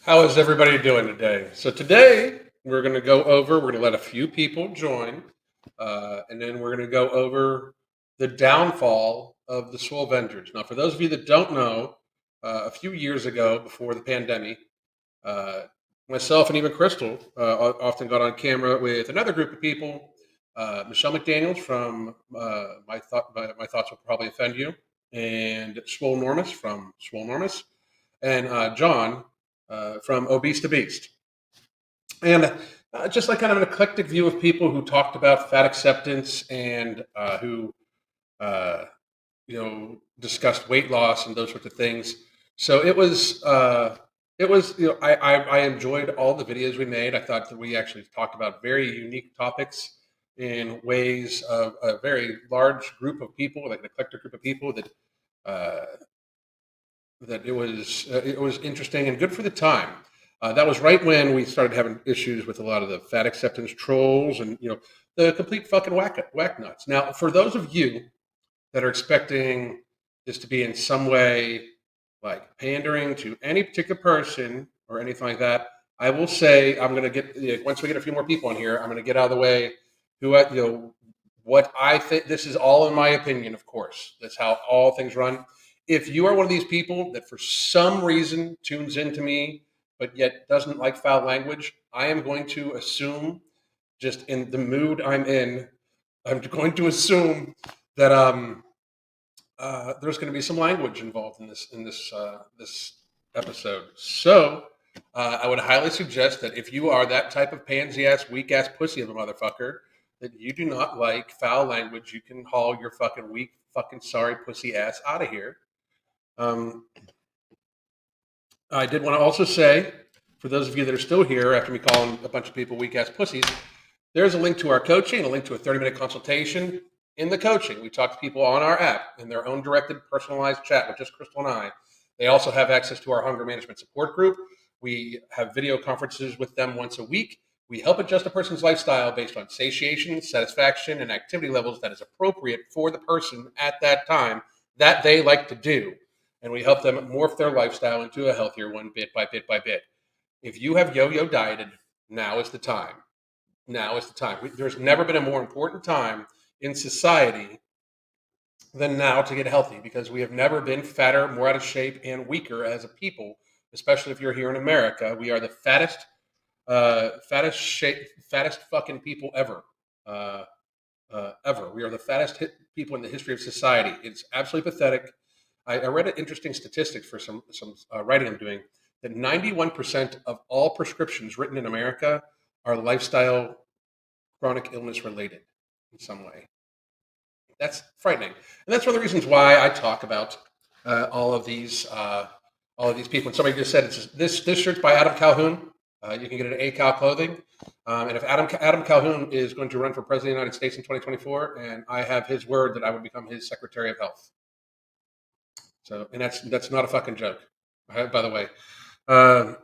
How is everybody doing today? So today we're going to we're going to let a few people join, and then we're going to go over the downfall of the Swolevengers. Now, for those of you that don't know, a few years ago, before the pandemic, uh, myself and even Crystal often got on camera with another group of people. Michelle McDaniels from My Thoughts Will Probably Offend You, and Swolenormous from Swolenormous, and John from Obese to Beast. And just like kind of an eclectic view of people who talked about fat acceptance and who, uh, discussed weight loss and those sorts of things. So I enjoyed all the videos we made. I thought that we actually talked about very unique topics in ways of a very large group of people, like an eclectic group of people uh, that it was interesting and good for the time. That was right when we started having issues with a lot of the fat acceptance trolls and the complete fucking whack nuts. Now, for those of you that are expecting this to be in some way like pandering to any particular person or anything like that, I will say I'm going to get once we get a few more people in here, I'm going to get out of the way. What I think. This is all in my opinion, of course. That's how all things run. If you are one of these people that for some reason tunes into me but yet doesn't like foul language, I am going to assume, just in the mood I'm in, I'm going to assume that there's going to be some language involved in this episode. So I would highly suggest that if you are that type of pansy ass, weak ass pussy of a motherfucker, that you do not like foul language, you can haul your fucking weak, fucking sorry pussy ass out of here. Um, I did want to also say, for those of you that are still here after me calling a bunch of people weak ass pussies, there's a link to our coaching, a link to a 30-minute consultation. In the coaching, we talk to people on our app in their own directed, personalized chat with just Crystal and I. They also have access to our hunger management support group. We have video conferences with them once a week. We help adjust a person's lifestyle based on satiation, satisfaction, and activity levels that is appropriate for the person at that time that they like to do. And we help them morph their lifestyle into a healthier one bit by bit by bit. If you have yo-yo dieted, now is the time. Now is the time. There's never been a more important time in society than now to get healthy, because we have never been fatter, more out of shape, and weaker as a people. Especially if you're here in America, we are the fattest fucking people ever. Uh, Ever. We are the fattest people in the history of society. It's absolutely pathetic. I read an interesting statistics for some writing I'm doing, that 91% of all prescriptions written in America are lifestyle chronic illness related in some way. That's frightening, and that's one of the reasons why I talk about all of these people. And somebody just said this shirt's by Adam Calhoun. You can get it at ACAL Clothing. And if Adam Calhoun is going to run for president of the United States in 2024, and I have his word that I would become his Secretary of Health. So, and that's not a fucking joke, by the way. I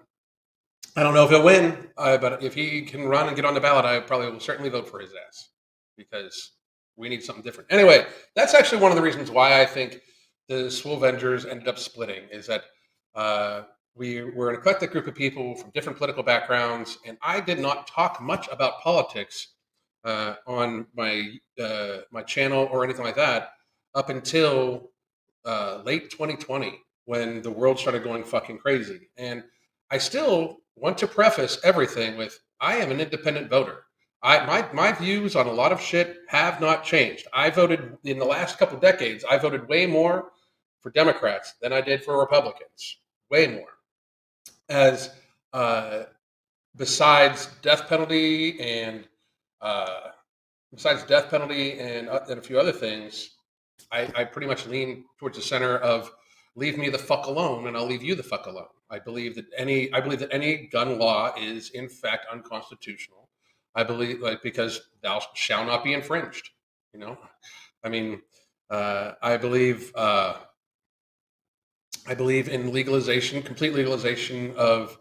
don't know if he'll win, but if he can run and get on the ballot, I probably will certainly vote for his ass, because we need something different. Anyway, that's actually one of the reasons why I think the Swolevengers ended up splitting, is that we were an eclectic group of people from different political backgrounds, and I did not talk much about politics on my channel or anything like that up until late 2020, when the world started going fucking crazy. And I still want to preface everything with, I am an independent voter. My views on a lot of shit have not changed. I voted in the last couple decades. I voted way more for Democrats than I did for Republicans. Way more. As besides death penalty and uh, and a few other things, I pretty much lean towards the center of leave me the fuck alone, and I'll leave you the fuck alone. I believe that any gun law is in fact unconstitutional. I believe, because thou shall not be infringed. You know, I mean, I believe in legalization, complete legalization of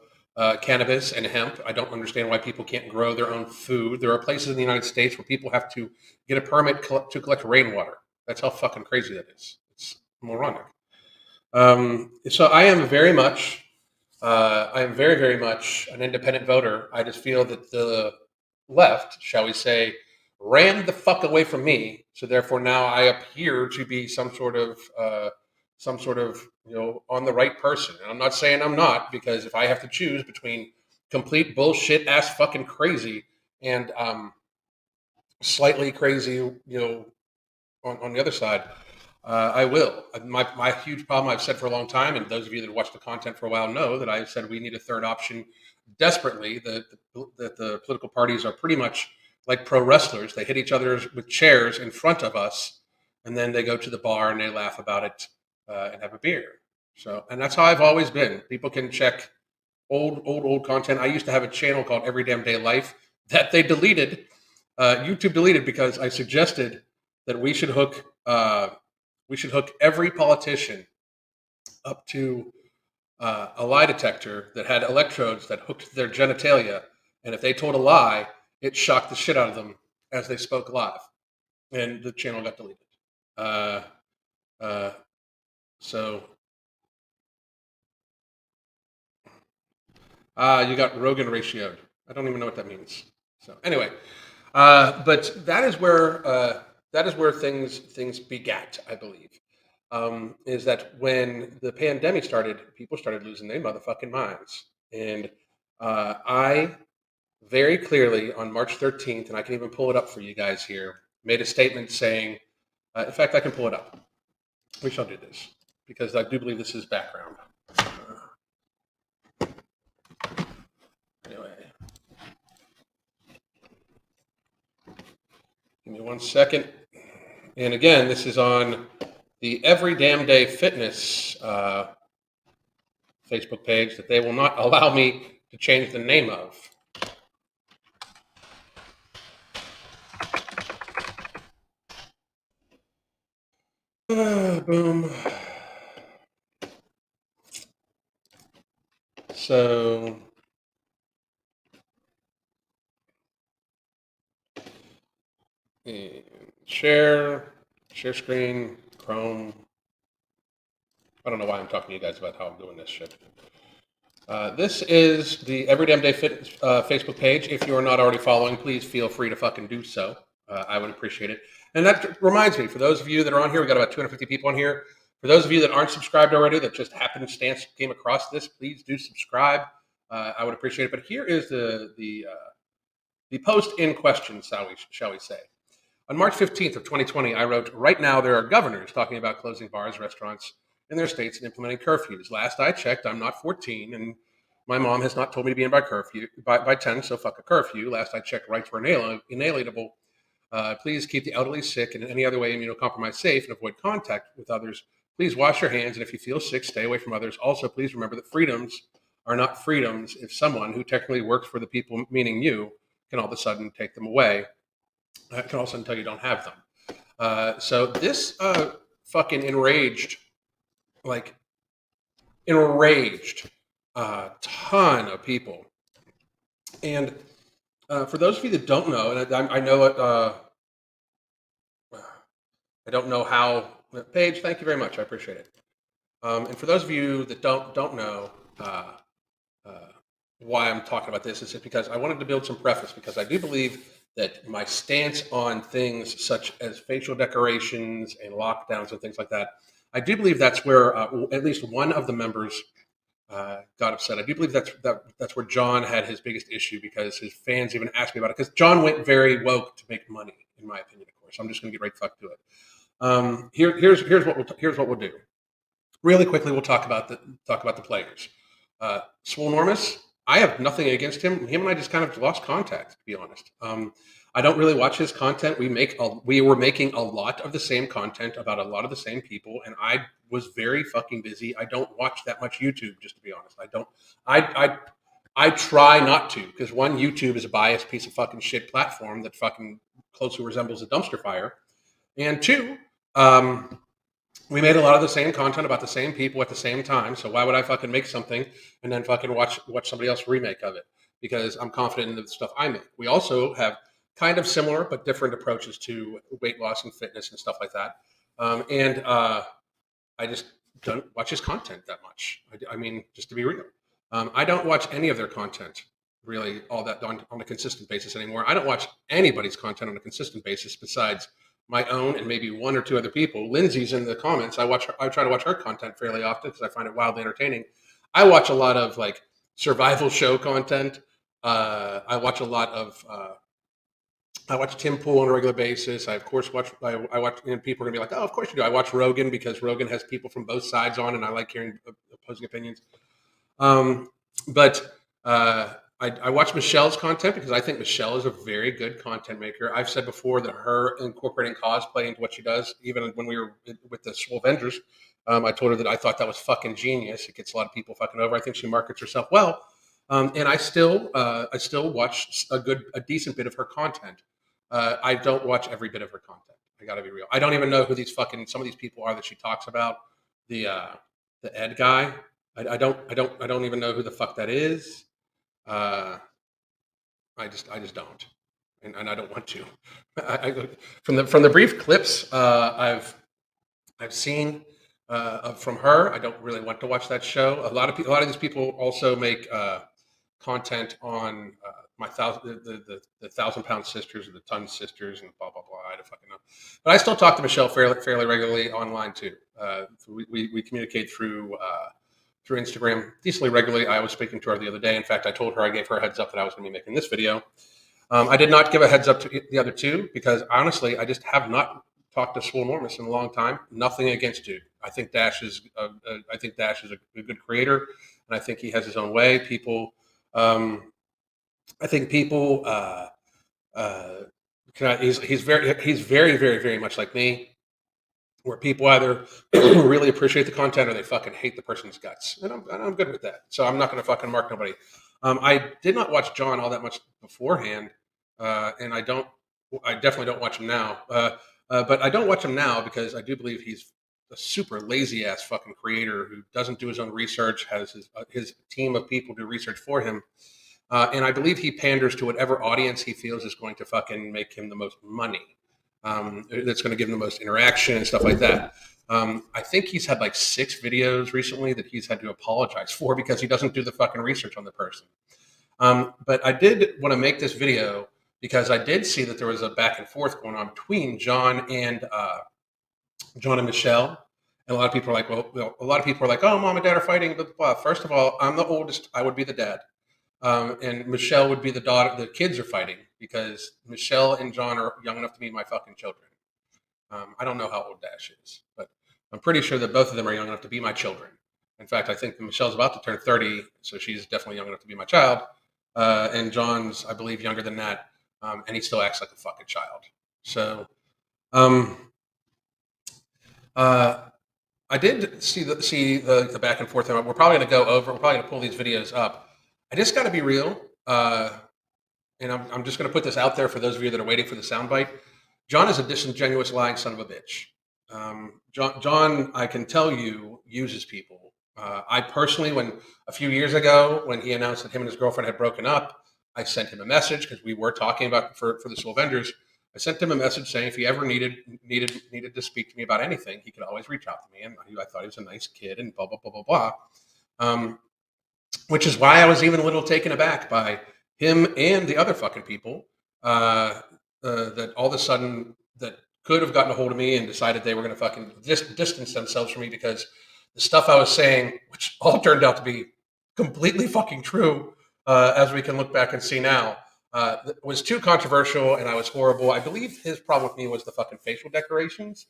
cannabis and hemp. I don't understand why people can't grow their own food. There are places in the United States where people have to get a permit to collect rainwater. That's how fucking crazy that is. It's moronic. So I am very much I am very, very much an independent voter. I just feel that the left, shall we say, ran the fuck away from me. So therefore, now I appear to be some sort of, on the right person. And I'm not saying I'm not, because if I have to choose between complete bullshit ass fucking crazy and slightly crazy, on the other side, I will. My huge problem I've said for a long time, and those of you that watch the content for a while know that I've said we need a third option desperately. That the political parties are pretty much like pro wrestlers. They hit each other with chairs in front of us, and then they go to the bar and they laugh about it and have a beer. So, and that's how I've always been. People can check old content. I used to have a channel called Every Damn Day Life that they deleted. YouTube deleted because I suggested that we should hook every politician up to a lie detector that had electrodes that hooked to their genitalia, and if they told a lie, it shocked the shit out of them as they spoke live, and the channel got deleted. Uh, uh, so you got Rogan ratioed. I don't even know what that means. So anyway, but that is where things begat, I believe. Is that when the pandemic started, people started losing their motherfucking minds, and I very clearly on March 13th, and I can even pull it up for you guys here, made a statement saying, in fact, I can pull it up. We shall do this because I do believe this is background. Anyway, give me 1 second. And again, this is on the Every Damn Day Fitness Facebook page that they will not allow me to change the name of. Boom. So, share screen, Chrome. I don't know why I'm talking to you guys about how I'm doing this shit. This is the Every Damn Day Fit Facebook page. If you are not already following, please feel free to fucking do so. I would appreciate it. And that reminds me, for those of you that are on here, we got about 250 people on here. For those of you that aren't subscribed already, that just happenstance came across this, please do subscribe. I would appreciate it. But here is the post in question, shall we say. On March 15th of 2020, I wrote, right now there are governors talking about closing bars, restaurants in their states and implementing curfews. Last I checked, I'm not 14, and my mom has not told me to be in by curfew by 10, so fuck a curfew. Last I checked, rights were inalienable. Please keep the elderly, sick, and in any other way immunocompromised safe and avoid contact with others. Please wash your hands, and if you feel sick, stay away from others. Also, please remember that freedoms are not freedoms if someone who technically works for the people, meaning you, can all of a sudden take them away. Can all of a sudden tell you don't have them. So this fucking like enraged a ton of people. And for those of you that don't know, and I know it, I don't know how. Paige, thank you very much. I appreciate it. And for those of you that don't know uh, why I'm talking about this, is just because I wanted to build some preface, because I do believe that my stance on things such as facial decorations and lockdowns and things like that, I do believe that's where at least one of the members got upset. I do believe that's where John had his biggest issue, because his fans even asked me about it. Because John went very woke to make money, in my opinion. Of course, I'm just going to get right fucked to it. Here's what we'll do. Really quickly, we'll talk about the players. Swolenormous, I have nothing against him. Him and I just kind of lost contact, to be honest. I don't really watch his content. We were making a lot of the same content about a lot of the same people, and I was very fucking busy. I don't watch that much YouTube, just to be honest. I don't. I try not to, because one, YouTube is a biased piece of fucking shit platform that fucking closely resembles a dumpster fire, and two, we made a lot of the same content about the same people at the same time. So why would I fucking make something and then fucking watch somebody else remake of it? Because I'm confident in the stuff I make. We also have kind of similar but different approaches to weight loss and fitness and stuff like that. And I just don't watch his content that much. I mean, just to be real. I don't watch any of their content really all that on a consistent basis anymore. I don't watch anybody's content on a consistent basis besides my own and maybe one or two other people. Lindsay's in the comments. I try to watch her content fairly often because I find it wildly entertaining. I watch a lot of like survival show content. I watch a lot of I watch Tim Pool on a regular basis. I of course watch. I watch. And people are gonna be like, "Oh, of course you do." I watch Rogan because Rogan has people from both sides on, and I like hearing opposing opinions. Um, but I watch Michelle's content because I think Michelle is a very good content maker. I've said before that her incorporating cosplay into what she does, even when we were with the Swolevengers, I told her that I thought that was fucking genius. It gets a lot of people fucking over. I think she markets herself well, and I still watch a decent bit of her content. I don't watch every bit of her content. I got to be real. I don't even know who these fucking some of these people are that she talks about. The uh, the Ed guy. I don't even know who the fuck that is. Uh, I just don't, and I don't want to. From the brief clips I've seen from her, I don't really want to watch that show. A lot of these people also make content on my the 1,000 pound sisters or the ton sisters and blah blah blah. I don't fucking know, but I still talk to Michelle fairly regularly online too. We communicate through Instagram decently regularly. I was speaking to her the other day. In fact, I told her I gave her a heads up that I was going to be making this video. I did not give a heads up to the other two because honestly, I just have not talked to Swolenormous in a long time. Nothing against dude. I think Dash is a good creator, and I think he has his own way. Um, I think people. He's very much like me where people either really appreciate the content or they fucking hate the person's guts, and I'm good with that. So I'm not going to fucking mark nobody. I did not watch John all that much beforehand, and I definitely don't watch him now. But I don't watch him now because I do believe he's a super lazy ass fucking creator who doesn't do his own research, has his team of people do research for him, and I believe he panders to whatever audience he feels is going to fucking make him the most money. That's going to give him the most interaction and stuff like that. I think he's had like 6 videos recently that he's had to apologize for because he doesn't do the fucking research on the person. But I did want to make this video because I did see that there was a back and forth going on between John and Michelle. And a lot of people are like, a lot of people are like, oh, mom and dad are fighting. Blah, blah, blah. First of all, I'm the oldest. I would be the dad. And Michelle would be the daughter. The kids are fighting because Michelle and John are young enough to be my fucking children. I don't know how old Dash is, but I'm pretty sure that both of them are young enough to be my children. In fact, I think Michelle's about to turn 30, so she's definitely young enough to be my child. And John's, I believe, younger than that, and he still acts like a fucking child. So, um, uh, I did see the back and forth. We're probably going to go over. We're probably going to pull these videos up. I just got to be real, and I'm just going to put this out there for those of you that are waiting for the soundbite. John is a disingenuous, lying son of a bitch. John, I can tell you, uses people. I personally, when a few years ago, when he announced that him and his girlfriend had broken up, I sent him a message because we were talking about for the Swolevengers. I sent him a message saying if he ever needed to speak to me about anything, he could always reach out to me. And I thought he was a nice kid and blah blah blah blah blah. Which is why I was even a little taken aback by him and the other fucking people that all of a sudden that could have gotten a hold of me and decided they were going to fucking distance themselves from me because the stuff I was saying, which all turned out to be completely fucking true, as we can look back and see now, was too controversial and I was horrible. I believe his problem with me was the fucking facial decorations,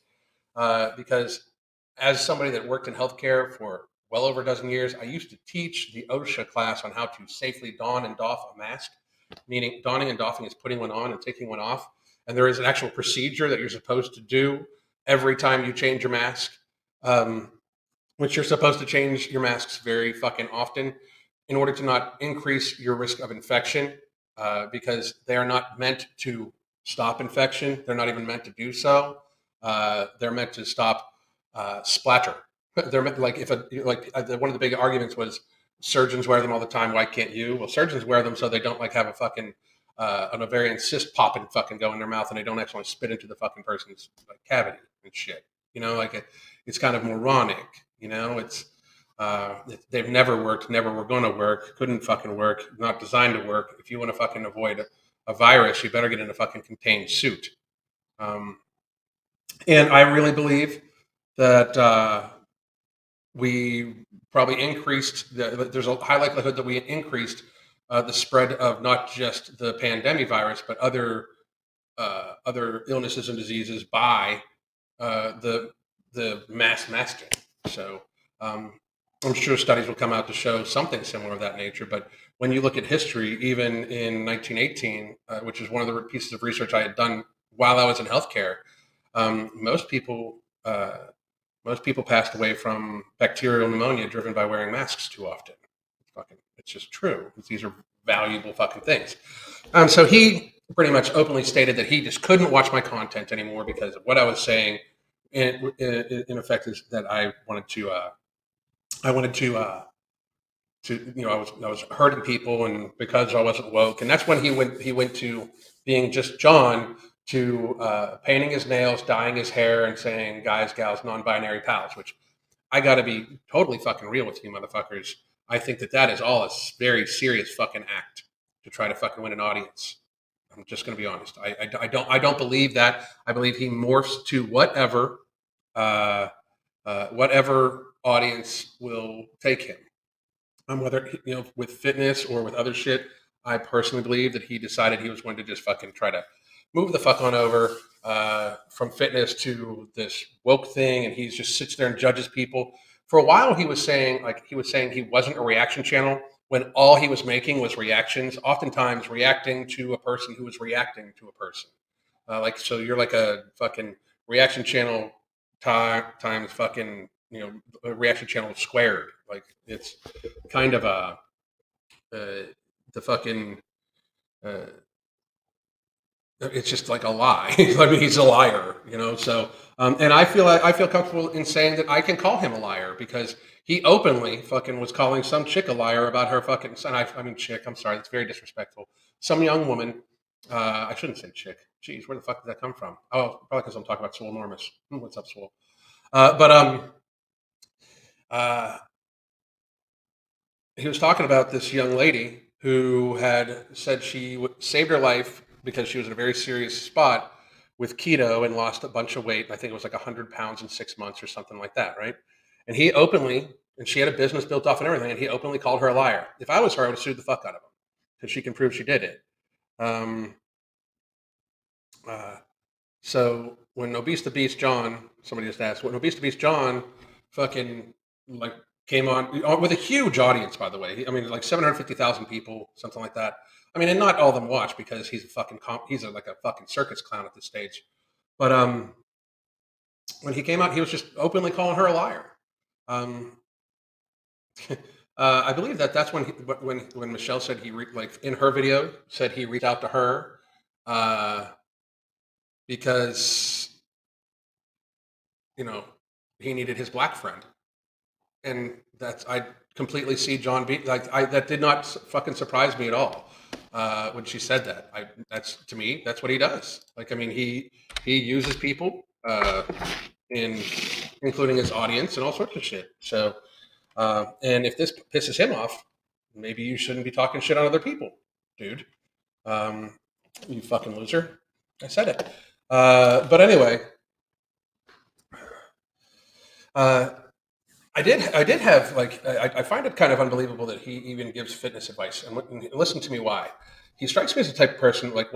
because as somebody that worked in healthcare for well over a dozen years, I used to teach the OSHA class on how to safely don and doff a mask, meaning donning and doffing is putting one on and taking one off. And there is an actual procedure that you're supposed to do every time you change your mask, which you're supposed to change your masks very fucking often in order to not increase your risk of infection, because they are not meant to stop infection. They're not even meant to do so. They're meant to stop splatter. They're meant, like one of the big arguments was surgeons wear them all the time. Why can't you? Well, surgeons wear them so they don't like have a fucking an ovarian cyst pop and fucking go in their mouth and they don't actually spit into the fucking person's like cavity and shit. You know, like it's kind of moronic. You know, it's They've never worked, never were going to work, couldn't fucking work, not designed to work. If you want to fucking avoid a virus, you better get in a fucking contained suit. Um, and I really believe that we probably there's a high likelihood that we increased the spread of not just the pandemic virus, but other illnesses and diseases by the mass masking. So um, I'm sure studies will come out to show something similar of that nature. But when you look at history, even in 1918, which is one of the pieces of research I had done while I was in healthcare, um, most people uh, most people passed away from bacterial pneumonia driven by wearing masks too often. It's just true. These are valuable fucking things. So he pretty much openly stated that he just couldn't watch my content anymore because of what I was saying. In effect, is that I wanted to I was hurting people, and because I wasn't woke, and that's when he went to being just John to painting his nails, dyeing his hair, and saying guys, gals, non-binary pals, which I got to be totally fucking real with you, motherfuckers. I think that is all a very serious fucking act to try to fucking win an audience. I'm just going to be honest. I don't believe that. I believe he morphs to uh, whatever audience will take him. Whether with fitness or with other shit, I personally believe that he decided he was going to just fucking try to move the fuck on over from fitness to this woke thing, and he just sits there and judges people. For a while, he was saying he wasn't a reaction channel when all he was making was reactions, oftentimes reacting to a person who was reacting to a person. So you're like a fucking reaction channel times fucking a reaction channel squared. Like it's kind of the fucking uh, it's just like a lie. I mean, he's a liar, So, and I feel comfortable in saying that I can call him a liar because he openly fucking was calling some chick a liar about her fucking son. I mean, chick. I'm sorry, that's very disrespectful. Some young woman. I shouldn't say chick. Jeez, where the fuck did that come from? Oh, probably because I'm talking about Swole Enormous. What's up, Swole? But uh, he was talking about this young lady who had said she saved her life because she was in a very serious spot with keto and lost a bunch of weight. I think it was like 100 pounds in 6 months or something like that, right? And he openly, and she had a business built off and everything, and he openly called her a liar. If I was her, I would have sued the fuck out of him because she can prove she did it. Um, uh, So when Obese the Beast John, somebody just asked, when Obese the Beast John fucking like came on with a huge audience, by the way. I mean, like 750,000 people, something like that. I mean, and not all of them watch because he's a fucking like a fucking circus clown at this stage. But when he came out, he was just openly calling her a liar. Um, I believe that's when Michelle said like in her video said he reached out to her uh, because you know, he needed his black friend, and that's I completely see John B. Like that did not fucking surprise me at all when she said that. That's to me that's what he does. Like I mean he uses people in including his audience and all sorts of shit. So and if this pisses him off, maybe you shouldn't be talking shit on other people, dude. Um, you fucking loser. I said it. But anyway. Uh, I did have like I find it kind of unbelievable that he even gives fitness advice and listen to me why. He strikes me as the type of person like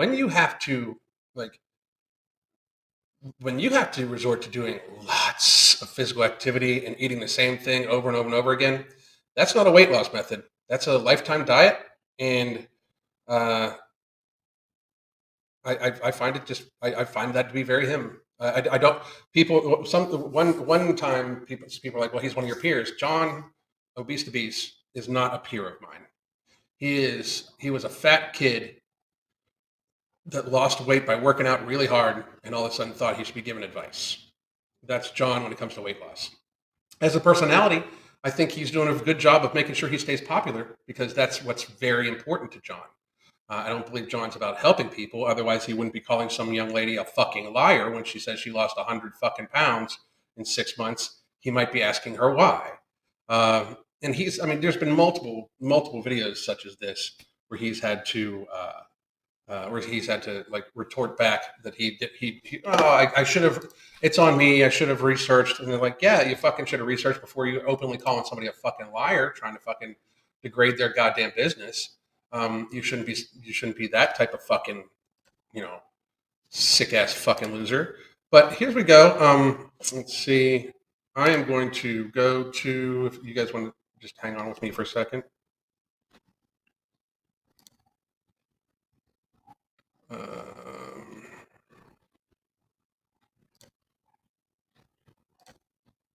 like when you have to resort to doing lots of physical activity and eating the same thing over and over and over again. That's not a weight loss method. That's a lifetime diet, and uh, I find it just I find that to be very him. I don't people some one time people are like, well, he's one of your peers. John Obese to Beast is not a peer of mine. He was a fat kid that lost weight by working out really hard, and all of a sudden thought he should be given advice. That's John when it comes to weight loss. As a personality, I think he's doing a good job of making sure he stays popular because that's what's very important to John. I don't believe John's about helping people. Otherwise, he wouldn't be calling some young lady a fucking liar when she says she lost 100 fucking pounds in 6 months. He might be asking her why. And he's, I mean, there's been multiple videos such as this where he's had to like retort back that I should have, it's on me, I should have researched. And they're like, yeah, you fucking should have researched before you openly calling somebody a fucking liar, trying to fucking degrade their goddamn business. You shouldn't be that type of fucking, you know, sick ass fucking loser. But here we go. Let's see. I am going to go to, if you guys want to just hang on with me for a second.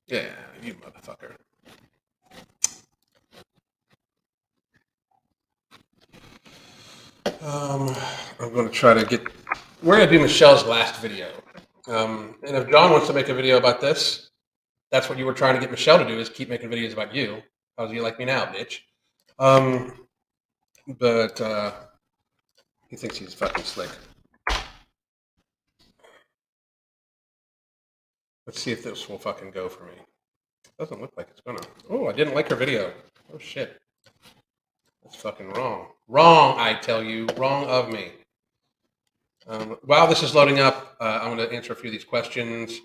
Yeah, you motherfucker. I'm going to try to get. We're going to do Michelle's last video. And if John wants to make a video about this, that's what you were trying to get Michelle to do, is keep making videos about you. How do you like me now, bitch? But he thinks he's fucking slick. Let's see if this will fucking go for me. Doesn't look like it's gonna. Oh, I didn't like her video. Oh shit. That's fucking wrong. Wrong, I tell you. Wrong of me. While this is loading up, I'm going to answer a few of these questions.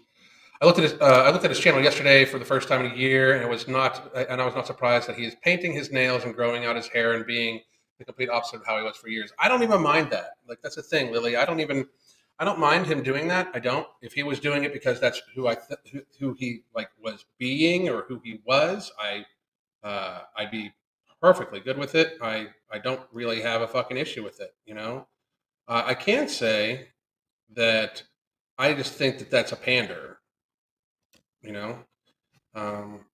I looked at his channel yesterday for the first time in a year, and I was not surprised that he is painting his nails and growing out his hair and being the complete opposite of how he was for years. I don't even mind that. Like, that's the thing, Lily. I don't mind him doing that. I don't. If he was doing it because that's who he like was being or who he was, I'd be perfectly good with it. I don't really have a fucking issue with it. You know, I can say that I just think that that's a pander. You know, um,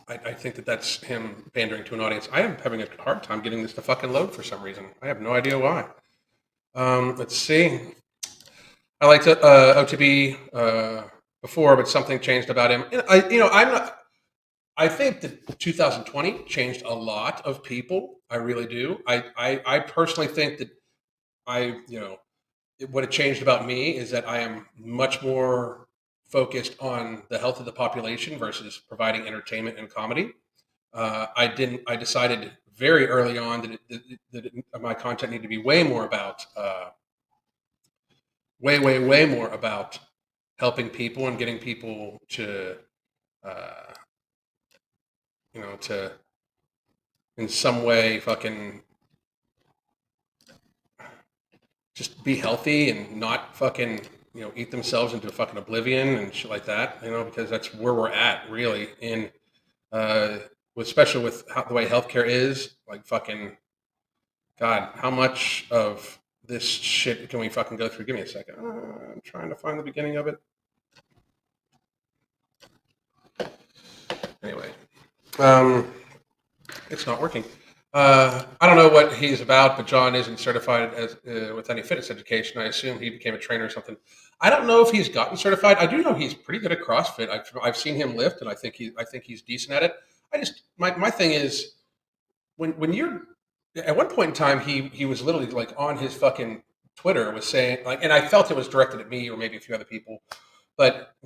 I think that that's him pandering to an audience. I am having a hard time getting this to fucking load for some reason. I have no idea why. Let's see. I liked OTB before, but something changed about him. And I'm not. I think that 2020 changed a lot of people. I really do. I personally think that what it changed about me is that I am much more focused on the health of the population versus providing entertainment and comedy. I decided very early on that my content needed to be way more about, way more about helping people and getting people to, uh, to in some way fucking just be healthy and not fucking eat themselves into fucking oblivion and shit like that. Because that's where we're at really in especially with the way healthcare is. Like, fucking God, how much of this shit can we fucking go through? Give me a second. I'm trying to find the beginning of it. Anyway, it's not working. I don't know what he's about, but John isn't certified as with any fitness education. I assume he became a trainer or something. I don't know if he's gotten certified. I do know he's pretty good at CrossFit. I've seen him lift, and I think he's decent at it. My thing is, when you're at one point in time, he was literally like on his fucking Twitter was saying, like, and I felt it was directed at me or maybe a few other people, but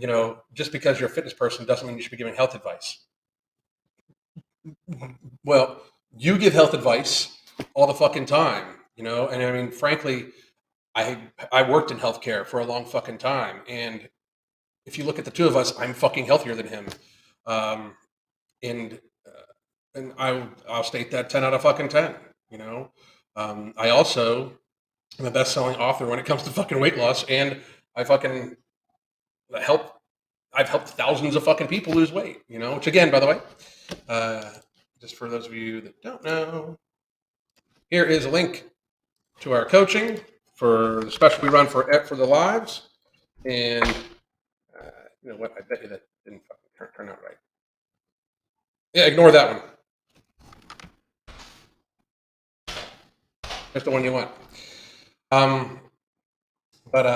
just because you're a fitness person doesn't mean you should be giving health advice. Well, you give health advice all the fucking time, and I mean, frankly, I worked in healthcare for a long fucking time, and if you look at the two of us, I'm fucking healthier than him, um, and I'll state that 10 out of fucking 10. I also am a best-selling author when it comes to fucking weight loss, and I fucking help. I've helped thousands of fucking people lose weight. Which, again, by the way, just for those of you that don't know, here is a link to our coaching for the special we run for the lives. And you know what? I bet you that didn't fucking turn out right. Yeah, ignore that one. That's the one you want. But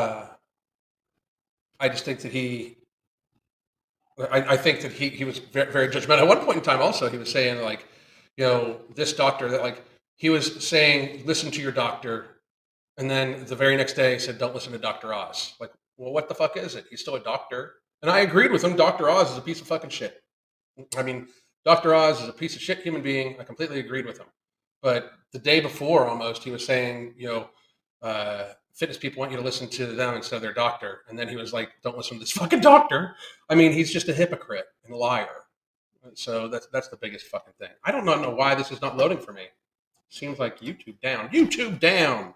I just think that I think that he was very, very judgmental. At one point in time, also, he was saying, like, this doctor, that, like, he was saying, listen to your doctor. And then the very next day he said, don't listen to Dr. Oz. Like, well, what the fuck is it? He's still a doctor. And I agreed with him. Dr. Oz is a piece of fucking shit. I mean, Dr. Oz is a piece of shit human being. I completely agreed with him. But the day before, almost, he was saying, fitness people want you to listen to them instead of their doctor. And then he was like, don't listen to this fucking doctor. I mean, he's just a hypocrite and a liar. So that's the biggest fucking thing. I don't know why this is not loading for me. Seems like YouTube down. YouTube down.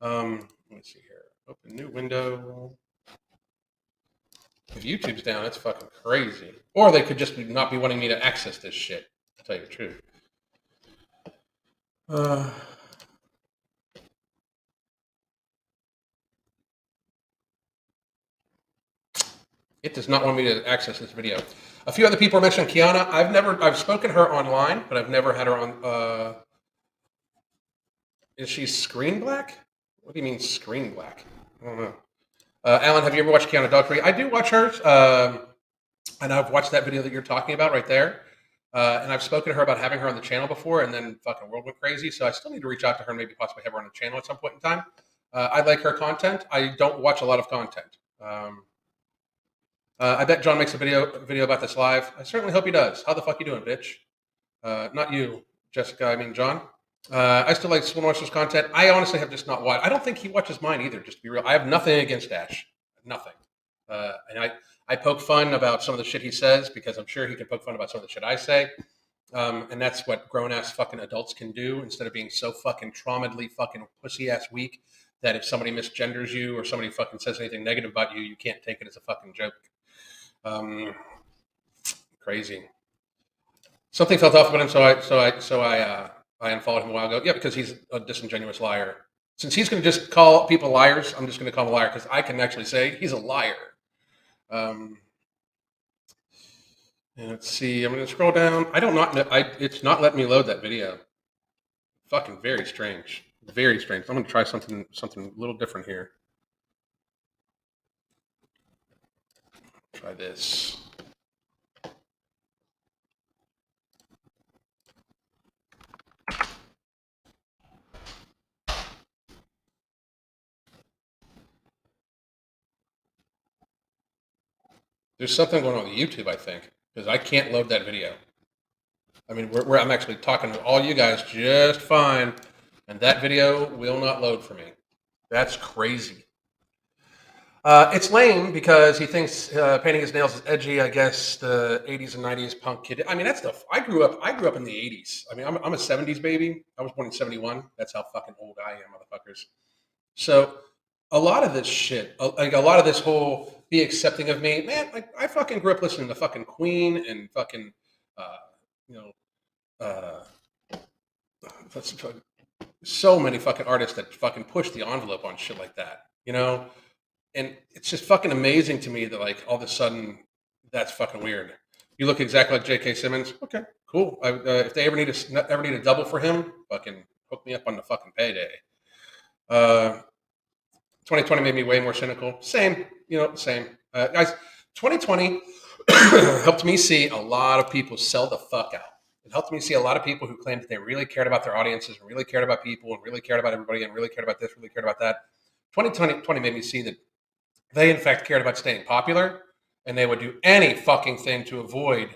Let me see here. Open new window. If YouTube's down, that's fucking crazy. Or they could just not be wanting me to access this shit, to tell you the truth. It does not want me to access this video. A few other people are mentioning Kiana. I've spoken to her online, but I've never had her on. Is she screen black? What do you mean screen black? I don't know. Alan, have you ever watched Kiana Dogtree? I do watch hers, and I've watched that video that you're talking about right there. And I've spoken to her about having her on the channel before, and then fucking world went crazy. So I still need to reach out to her and maybe possibly have her on the channel at some point in time. I like her content. I don't watch a lot of content. I bet John makes a video about this live. I certainly hope he does. How the fuck you doing, bitch? Not you, Jessica. I mean, John. I still like Swolevengers content. I honestly have just not watched. I don't think he watches mine either, just to be real. I have nothing against Dash. Nothing. And I poke fun about some of the shit he says because I'm sure he can poke fun about some of the shit I say. And that's what grown-ass fucking adults can do instead of being so fucking traumatedly fucking pussy-ass weak that if somebody misgenders you or somebody fucking says anything negative about you, you can't take it as a fucking joke. Crazy. Something felt off about him, so I unfollowed him a while ago. Yeah, because he's a disingenuous liar. Since he's going to just call people liars, I'm just going to call him a liar because I can actually say he's a liar. And let's see. I'm going to scroll down. It's not letting me load that video. Fucking very strange. Very strange. I'm going to try something a little different here. Try this. There's something going on with YouTube, I think, because I can't load that video. I mean, I'm actually talking to all you guys just fine, and that video will not load for me. That's crazy. It's lame because he thinks painting his nails is edgy. I guess the 80s and 90s punk kid. I mean, that's stuff. I grew up in the 80s. I mean, I'm a 70s baby. I was born in 71. That's how fucking old I am, motherfuckers. So a lot of this shit, like a lot of this whole be accepting of me, man. Like I fucking grew up listening to fucking Queen and fucking, that's so many fucking artists that fucking push the envelope on shit like that, And it's just fucking amazing to me that like all of a sudden that's fucking weird. You look exactly like J.K. Simmons. Okay, cool. If they ever need a double for him, fucking hook me up on the fucking payday. 2020 made me way more cynical. Same, same. Guys, 2020 helped me see a lot of people sell the fuck out. It helped me see a lot of people who claimed that they really cared about their audiences and really cared about people and really cared about everybody and really cared about this, really cared about that. 2020 made me see that they, in fact, cared about staying popular, and they would do any fucking thing to avoid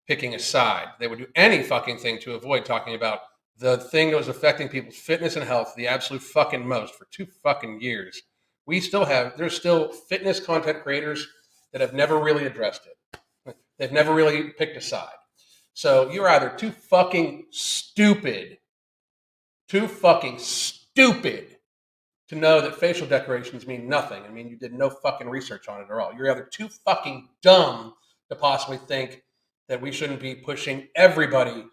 picking a side. They would do any fucking thing to avoid talking about the thing that was affecting people's fitness and health the absolute fucking most for 2 fucking years. There's still fitness content creators that have never really addressed it. They've never really picked a side. So you're either too fucking stupid to know that facial decorations mean nothing. I mean, you did no fucking research on it at all. You're either too fucking dumb to possibly think that we shouldn't be pushing everybody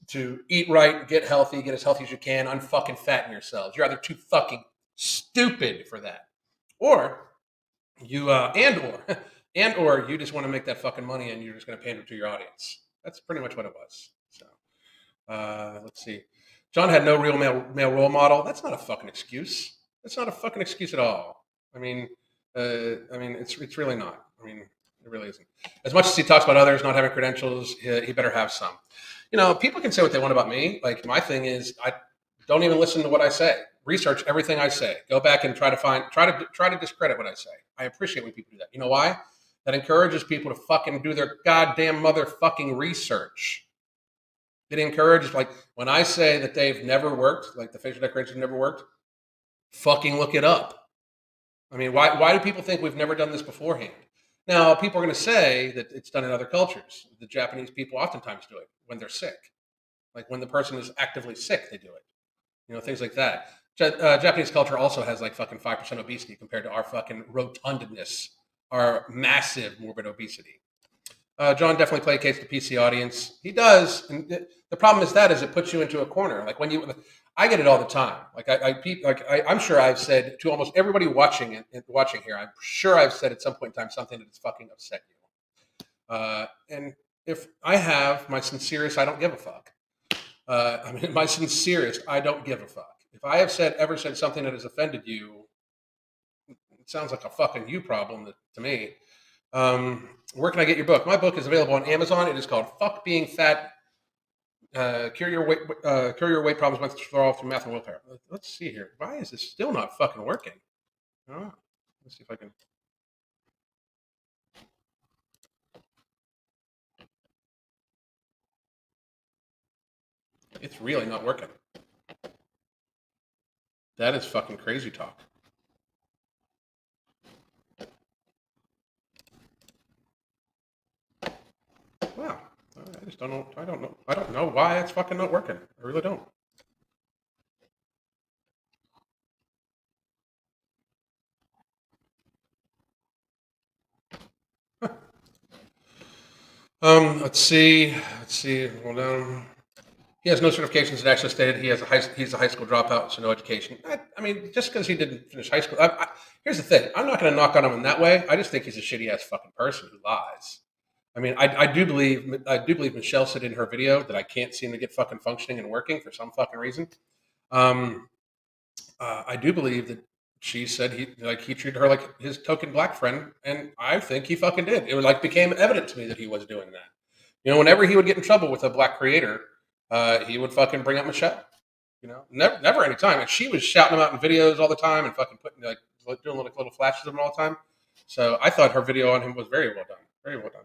to eat right, get healthy, get as healthy as you can, unfucking fatten yourselves. You're either too fucking stupid for that, or you or you just want to make that fucking money and you're just going to pander to your audience. That's pretty much what it was. So let's see. John had no real male role model. That's not a fucking excuse. That's not a fucking excuse at all. I mean, it's really not. I mean, it really isn't. As much as he talks about others not having credentials, he better have some. People can say what they want about me. Like my thing is, I don't even listen to what I say. Research everything I say. Go back and try to discredit what I say. I appreciate when people do that. You know why? that encourages people to fucking do their goddamn motherfucking research. It encourages, like, when I say that they've never worked, like the facial decorations never worked, fucking look it up. I mean, why do people think we've never done this beforehand? Now, people are going to say that it's done in other cultures. The Japanese people oftentimes do it when they're sick. Like when the person is actively sick, they do it. You know, things like that. Japanese culture also has like fucking 5% obesity compared to our fucking rotundness, our massive morbid obesity. John definitely placates the PC audience. He does, and the problem is that is it puts you into a corner. Like when you, I get it all the time. I'm sure I've said to almost everybody watching here. I'm sure I've said at some point in time something that has fucking upset you. And if I have my sincerest, I don't give a fuck. I mean, my sincerest, I don't give a fuck. If I have ever said something that has offended you, it sounds like a fucking you problem to me. Where can I get your book? My book is available on Amazon. It is called "Fuck Being Fat: Cure Your Weight Problems Once and for All Through Math and Willpower." Let's see here. Why is this still not fucking working? Oh, let's see if I can. It's really not working. That is fucking crazy talk. Wow. I just don't know. I don't know. I don't know why it's fucking not working. I really don't. Let's see. Let's see. Hold on. He has no certifications and actually stated he's a high school dropout, so no education. I mean, just because he didn't finish high school. Here's the thing. I'm not going to knock on him in that way. I just think he's a shitty ass fucking person who lies. I mean, I do believe Michelle said in her video that I can't seem to get fucking functioning and working for some fucking reason. Um, I do believe that she said he treated her like his token black friend, and I think he fucking did. It was like became evident to me that he was doing that. You know, whenever he would get in trouble with a black creator, he would fucking bring up Michelle. You know, never any time. And she was shouting him out in videos all the time and fucking putting like doing little flashes of him all the time. So I thought her video on him was very well done. Very well done.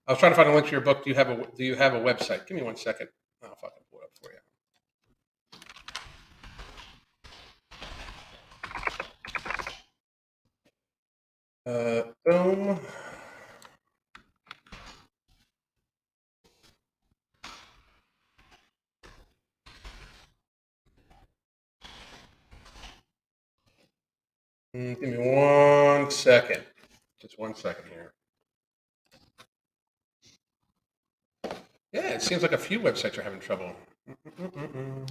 I was trying to find a link to your book. Do you have a website? Give me 1 second. I'll fucking pull it up for you. Boom. Give me 1 second. Just 1 second here. Yeah, it seems like a few websites are having trouble. Hmm.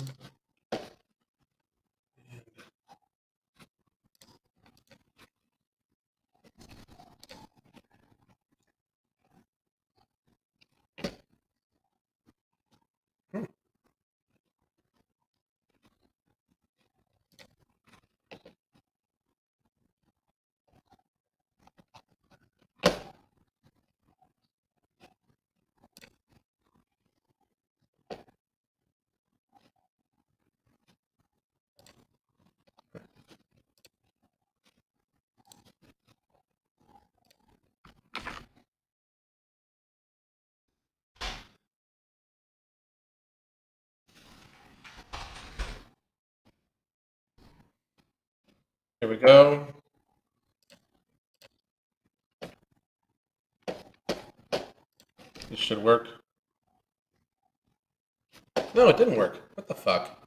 Here we go. This should work. No, it didn't work. What the fuck?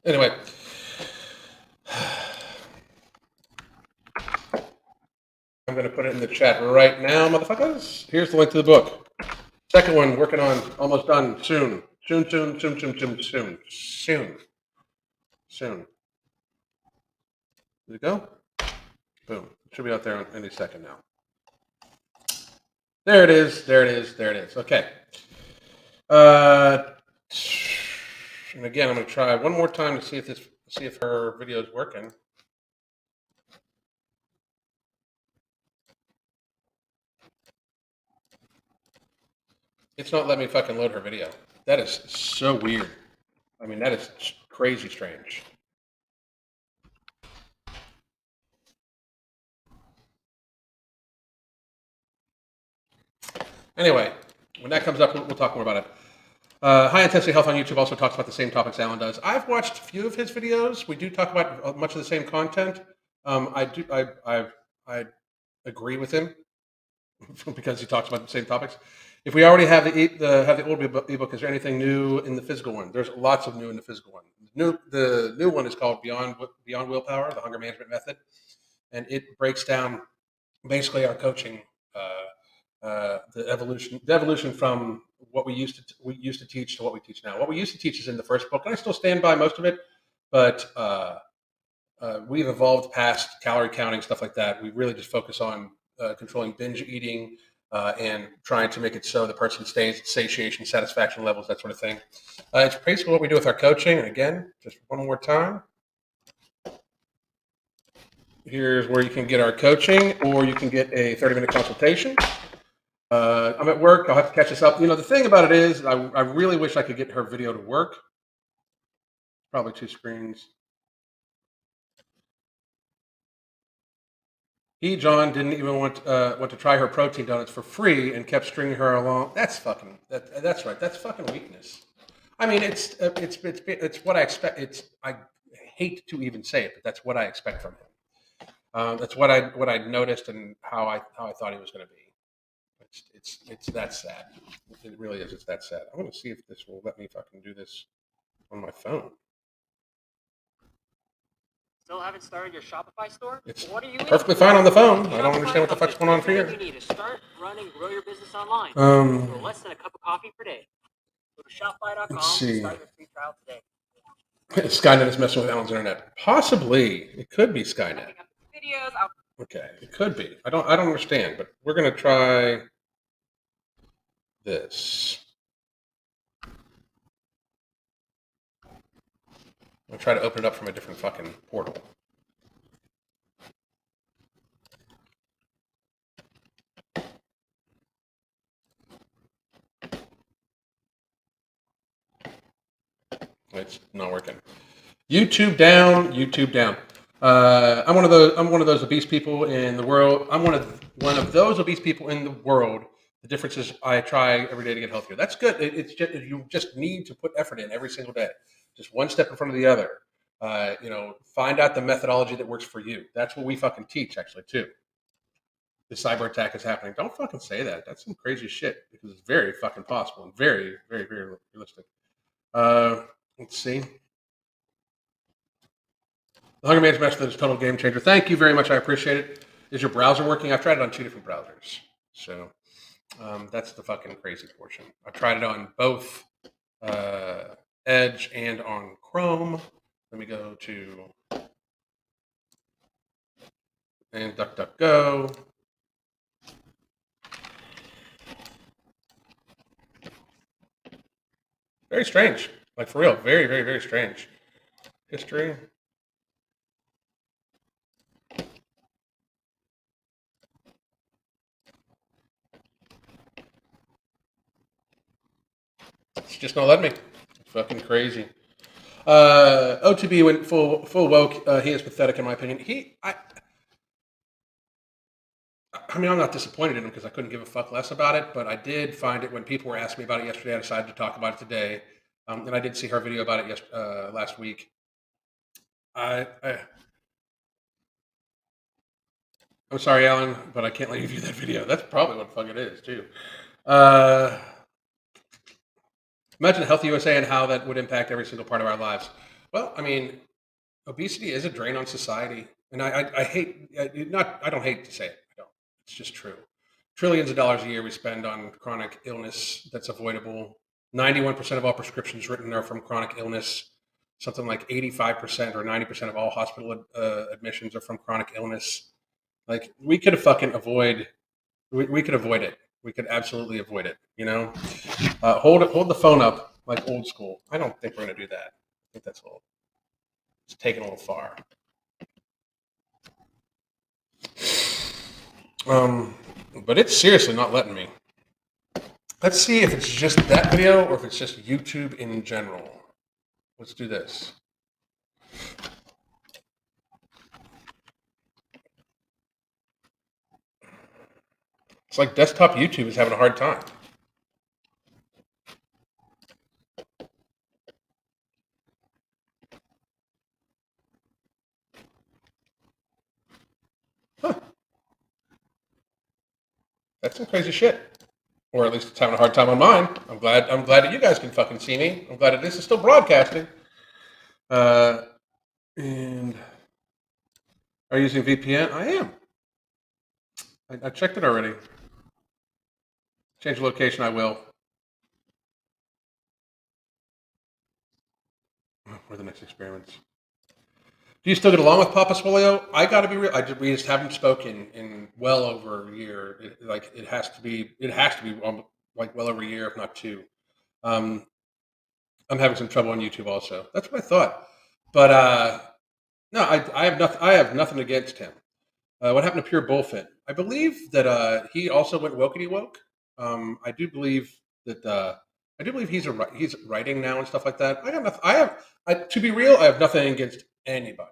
Anyway. I'm going to put it in the chat right now, motherfuckers. Here's the link to the book. Second one, working on, almost done, soon. Soon. Did it go? Boom. It should be out there any second now. There it is. Okay. And again, I'm going to try one more time to see if her video is working. It's not letting me fucking load her video. That is so weird. I mean, that is crazy strange. Anyway, when that comes up, we'll talk more about it. High Intensity Health on YouTube also talks about the same topics Alan does. I've watched a few of his videos. We do talk about much of the same content. I agree with him because he talks about the same topics. If we already have the old ebook, is there anything new in the physical one? There's lots of new in the physical one. The new one is called Beyond Willpower: The Hunger Management Method, and it breaks down basically our coaching, the evolution from what we used to teach to what we teach now. What we used to teach is in the first book, and I still stand by most of it, but we've evolved past calorie counting, stuff like that. We really just focus on controlling binge eating and trying to make it so the person stays at satiation, satisfaction levels, that sort of thing. It's basically what we do with our coaching. And again, just one more time. Here's where you can get our coaching, or you can get a 30-minute consultation. I'm at work. I'll have to catch this up. You know, the thing about it is, I really wish I could get her video to work. Probably two screens. John, didn't even want to try her protein donuts for free and kept stringing her along. That's fucking. That's right. That's fucking weakness. I mean, it's what I expect. I hate to even say it, but that's what I expect from him. That's what I noticed and how I thought he was going to be. It's that sad. It really is. It's that sad. I want to see if this will let me fucking do this on my phone. Still haven't started your Shopify store? It's what are you perfectly fine on the phone. I don't understand what the fuck's going on for here. You need to start, run, and grow your business online for less than a cup of coffee per day. Go to Shopify.com and start your free trial today. Skynet is messing with Alan's internet. Possibly, it could be Skynet. Videos. Okay, it could be. I don't understand, but we're gonna try this. I'm gonna try to open it up from a different fucking portal. It's not working. YouTube down. YouTube down. I'm one of those obese people in the world. I'm one of those obese people in the world. The difference is I try every day to get healthier. That's good. It's just, you just need to put effort in every single day. Just one step in front of the other. Find out the methodology that works for you. That's what we fucking teach, actually, too. The cyber attack is happening. Don't fucking say that. That's some crazy shit because it's very fucking possible and very, very, very realistic. Let's see. The Hunger Management Method is a total game changer. Thank you very much. I appreciate it. Is your browser working? I've tried it on 2 different browsers. So that's the fucking crazy portion. I've tried it on both Edge and on Chrome. Let me go to and DuckDuckGo. Very strange. Like, for real. Very, very, very strange. History. It's just not letting me. It's fucking crazy. OTB went full woke. He is pathetic, in my opinion. I mean, I'm not disappointed in him because I couldn't give a fuck less about it, but I did find it when people were asking me about it yesterday. I decided to talk about it today, and I did see her video about it last week. I'm sorry, Alan, but I can't let you view that video. That's probably what the fuck it is, too. Imagine Healthy USA and how that would impact every single part of our lives. Well, I mean, obesity is a drain on society, and I don't hate to say it. I don't. It's just true. Trillions of dollars a year we spend on chronic illness that's avoidable. 91% of all prescriptions written are from chronic illness. Something like 85% or 90% of all hospital admissions are from chronic illness. Like, we could fucking avoid. We could avoid it. We could absolutely avoid it. Hold the phone up like old school. I don't think we're gonna do that. I think that's it's taken a little far. But it's seriously not letting me. Let's see if it's just that video or if it's just YouTube in general. Let's do this. It's like desktop YouTube is having a hard time. Huh. That's some crazy shit. Or at least it's having a hard time on mine. I'm glad that you guys can fucking see me. I'm glad that this is still broadcasting. And are you using VPN? I am. I checked it already. Change the location, I will. What are the next experiments? Do you still get along with Papa Swolio? I got to be real. We just haven't spoken in well over a year. It has to be like well over a year, if not two. I'm having some trouble on YouTube also. That's what I thought. But no, I have nothing. I have nothing against him. What happened to Pure Bullfit? I believe that he also went wokety woke. I do believe that. I do believe he's writing now and stuff like that. I got nothing. To be real, I have nothing against anybody.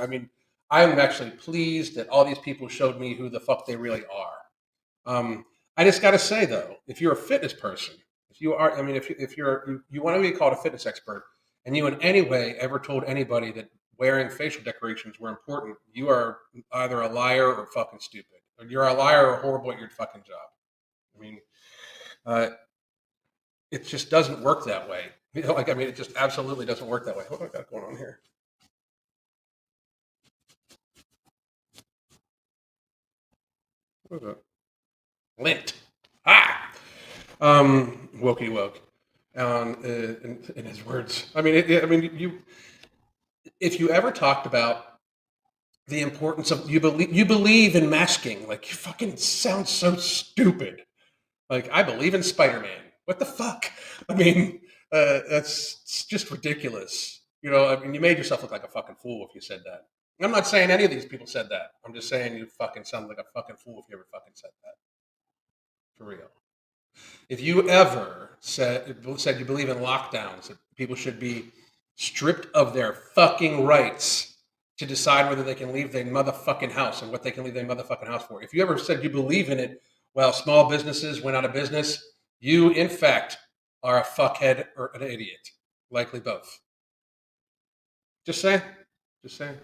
I mean, I'm actually pleased that all these people showed me who the fuck they really are. I just got to say though, if you're a fitness person, if you are, I mean, if you want to be called a fitness expert, and you in any way ever told anybody that wearing facial decorations were important, you are either a liar or fucking stupid. Or you're a liar or horrible at your fucking job. I mean, uh, it just doesn't work that way. I mean, it just absolutely doesn't work that way. What do I got going on here? What is that? Lint. Ah! Wokey woke. In his words. I mean, if you ever talked about the importance of you believe in masking, like you fucking sound so stupid. Like I believe in Spider-Man. What the fuck? I mean, that's just ridiculous. You know, I mean, you made yourself look like a fucking fool if you said that. I'm not saying any of these people said that. I'm just saying you fucking sound like a fucking fool if you ever fucking said that. For real. If you ever said you believe in lockdowns, that people should be stripped of their fucking rights to decide whether they can leave their motherfucking house and what they can leave their motherfucking house for. If you ever said you believe in it while small businesses went out of business, you in fact are a fuckhead or an idiot. Likely both. Just saying. Just saying.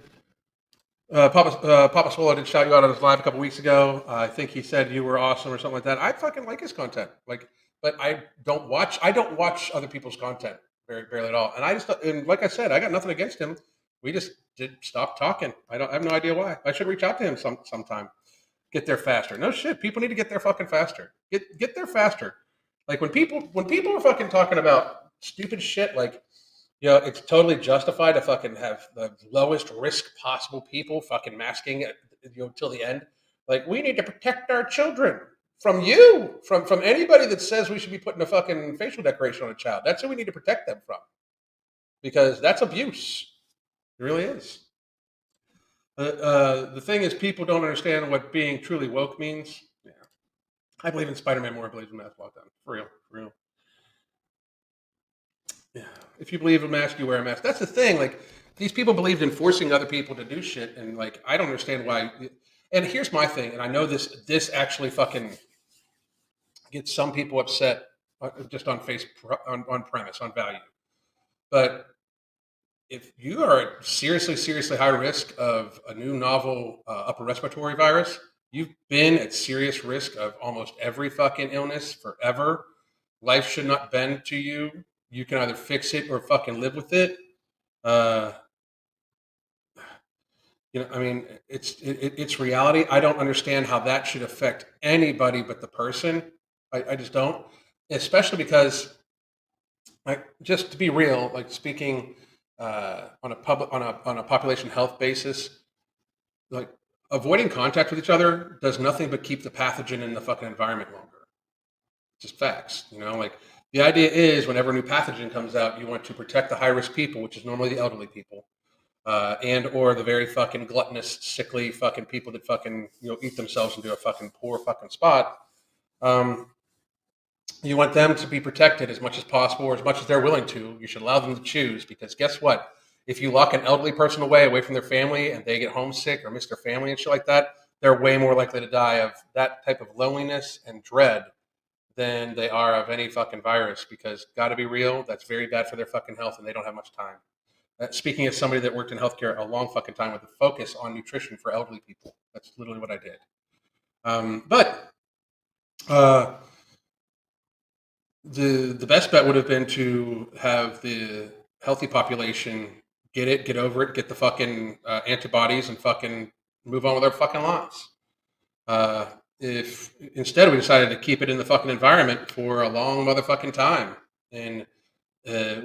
Papa Swallow did shout you out on his live a couple weeks ago. I think he said you were awesome or something like that. I fucking like his content. Like, but I don't watch other people's content barely at all. And like I said, I got nothing against him. We just did stop talking. I have no idea why. I should reach out to him sometime. Get there faster. No shit. People need to get there fucking faster. Get there faster. Like when people are fucking talking about stupid shit like it's totally justified to fucking have the lowest risk possible people fucking masking it, till the end. Like we need to protect our children from from anybody that says we should be putting a fucking facial decoration on a child. That's who we need to protect them from, because that's abuse. It really is. The thing is, people don't understand what being truly woke means. Yeah, I believe in Spider-Man more. I believe in mask lockdown. For real, for real. Yeah. If you believe in a mask, you wear a mask. That's the thing. Like these people believed in forcing other people to do shit, and like I don't understand why. And here's my thing, and I know this actually fucking gets some people upset just on on premise on value. But if you are at seriously high risk of a new novel upper respiratory virus, you've been at serious risk of almost every fucking illness forever. Life should not bend to you. You can either fix it or fucking live with it. Uh, I mean, it's reality. I don't understand how that should affect anybody but the person. I just don't, especially because, like, just to be real, like speaking on a population health basis, like avoiding contact with each other does nothing but keep the pathogen in the fucking environment longer. Just facts, like the idea is whenever a new pathogen comes out, you want to protect the high risk people, which is normally the elderly people, and or the very fucking gluttonous, sickly fucking people that fucking eat themselves into a fucking poor fucking spot. Um, you want them to be protected as much as possible, or as much as they're willing to. You should allow them to choose, because guess what? if you lock an elderly person away from their family and they get homesick or miss their family and shit like that, they're way more likely to die of that type of loneliness and dread than they are of any fucking virus, because gotta be real, that's very bad for their fucking health and they don't have much time. Speaking as somebody that worked in healthcare a long fucking time with a focus on nutrition for elderly people, that's literally what I did. But the best bet would have been to have the healthy population get it, get over it, get the fucking antibodies, and fucking move on with their fucking lives. Uh, if instead we decided to keep it in the fucking environment for a long motherfucking time, and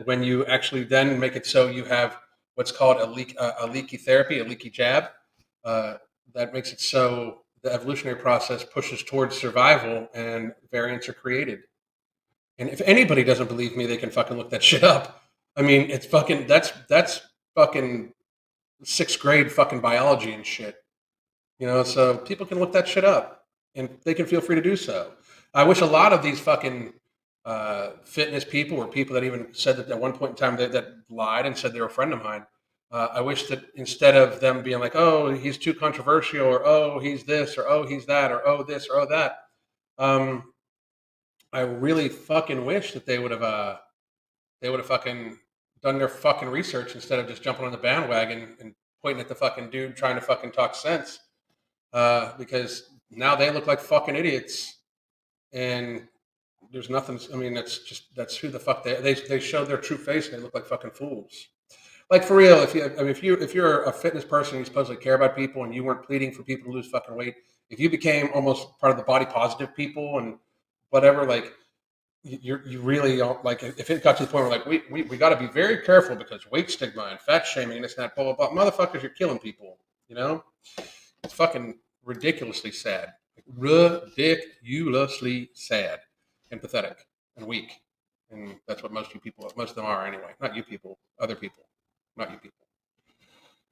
when you actually then make it so you have what's called a leaky therapy, a leaky jab, uh, that makes it so the evolutionary process pushes towards survival and variants are created. And if anybody doesn't believe me, they can fucking look that shit up. I mean, it's fucking that's fucking sixth grade fucking biology and shit. So people can look that shit up, and they can feel free to do so. I wish a lot of these fucking fitness people, or people that even said that at one point in time that lied and said they were a friend of mine. I wish that instead of them being like, "Oh, he's too controversial," or "Oh, he's this," or "Oh, he's that," or "Oh, this," or "Oh, that," um, I really fucking wish that they would have fucking done their fucking research instead of just jumping on the bandwagon and pointing at the fucking dude trying to fucking talk sense. Because now they look like fucking idiots, and there's nothing. I mean, that's who the fuck they show their true face and they look like fucking fools. Like, for real, if you're a fitness person and you supposedly care about people and you weren't pleading for people to lose fucking weight, if you became almost part of the body positive people and whatever, like, you really don't, like, if it got to the point where, like, we got to be very careful because weight stigma and fat shaming and this and that, blah blah blah, motherfuckers, you're killing people. It's fucking ridiculously sad. Ridiculously sad and pathetic and weak. And that's what most of them are anyway. Not you people, other people. Not you people.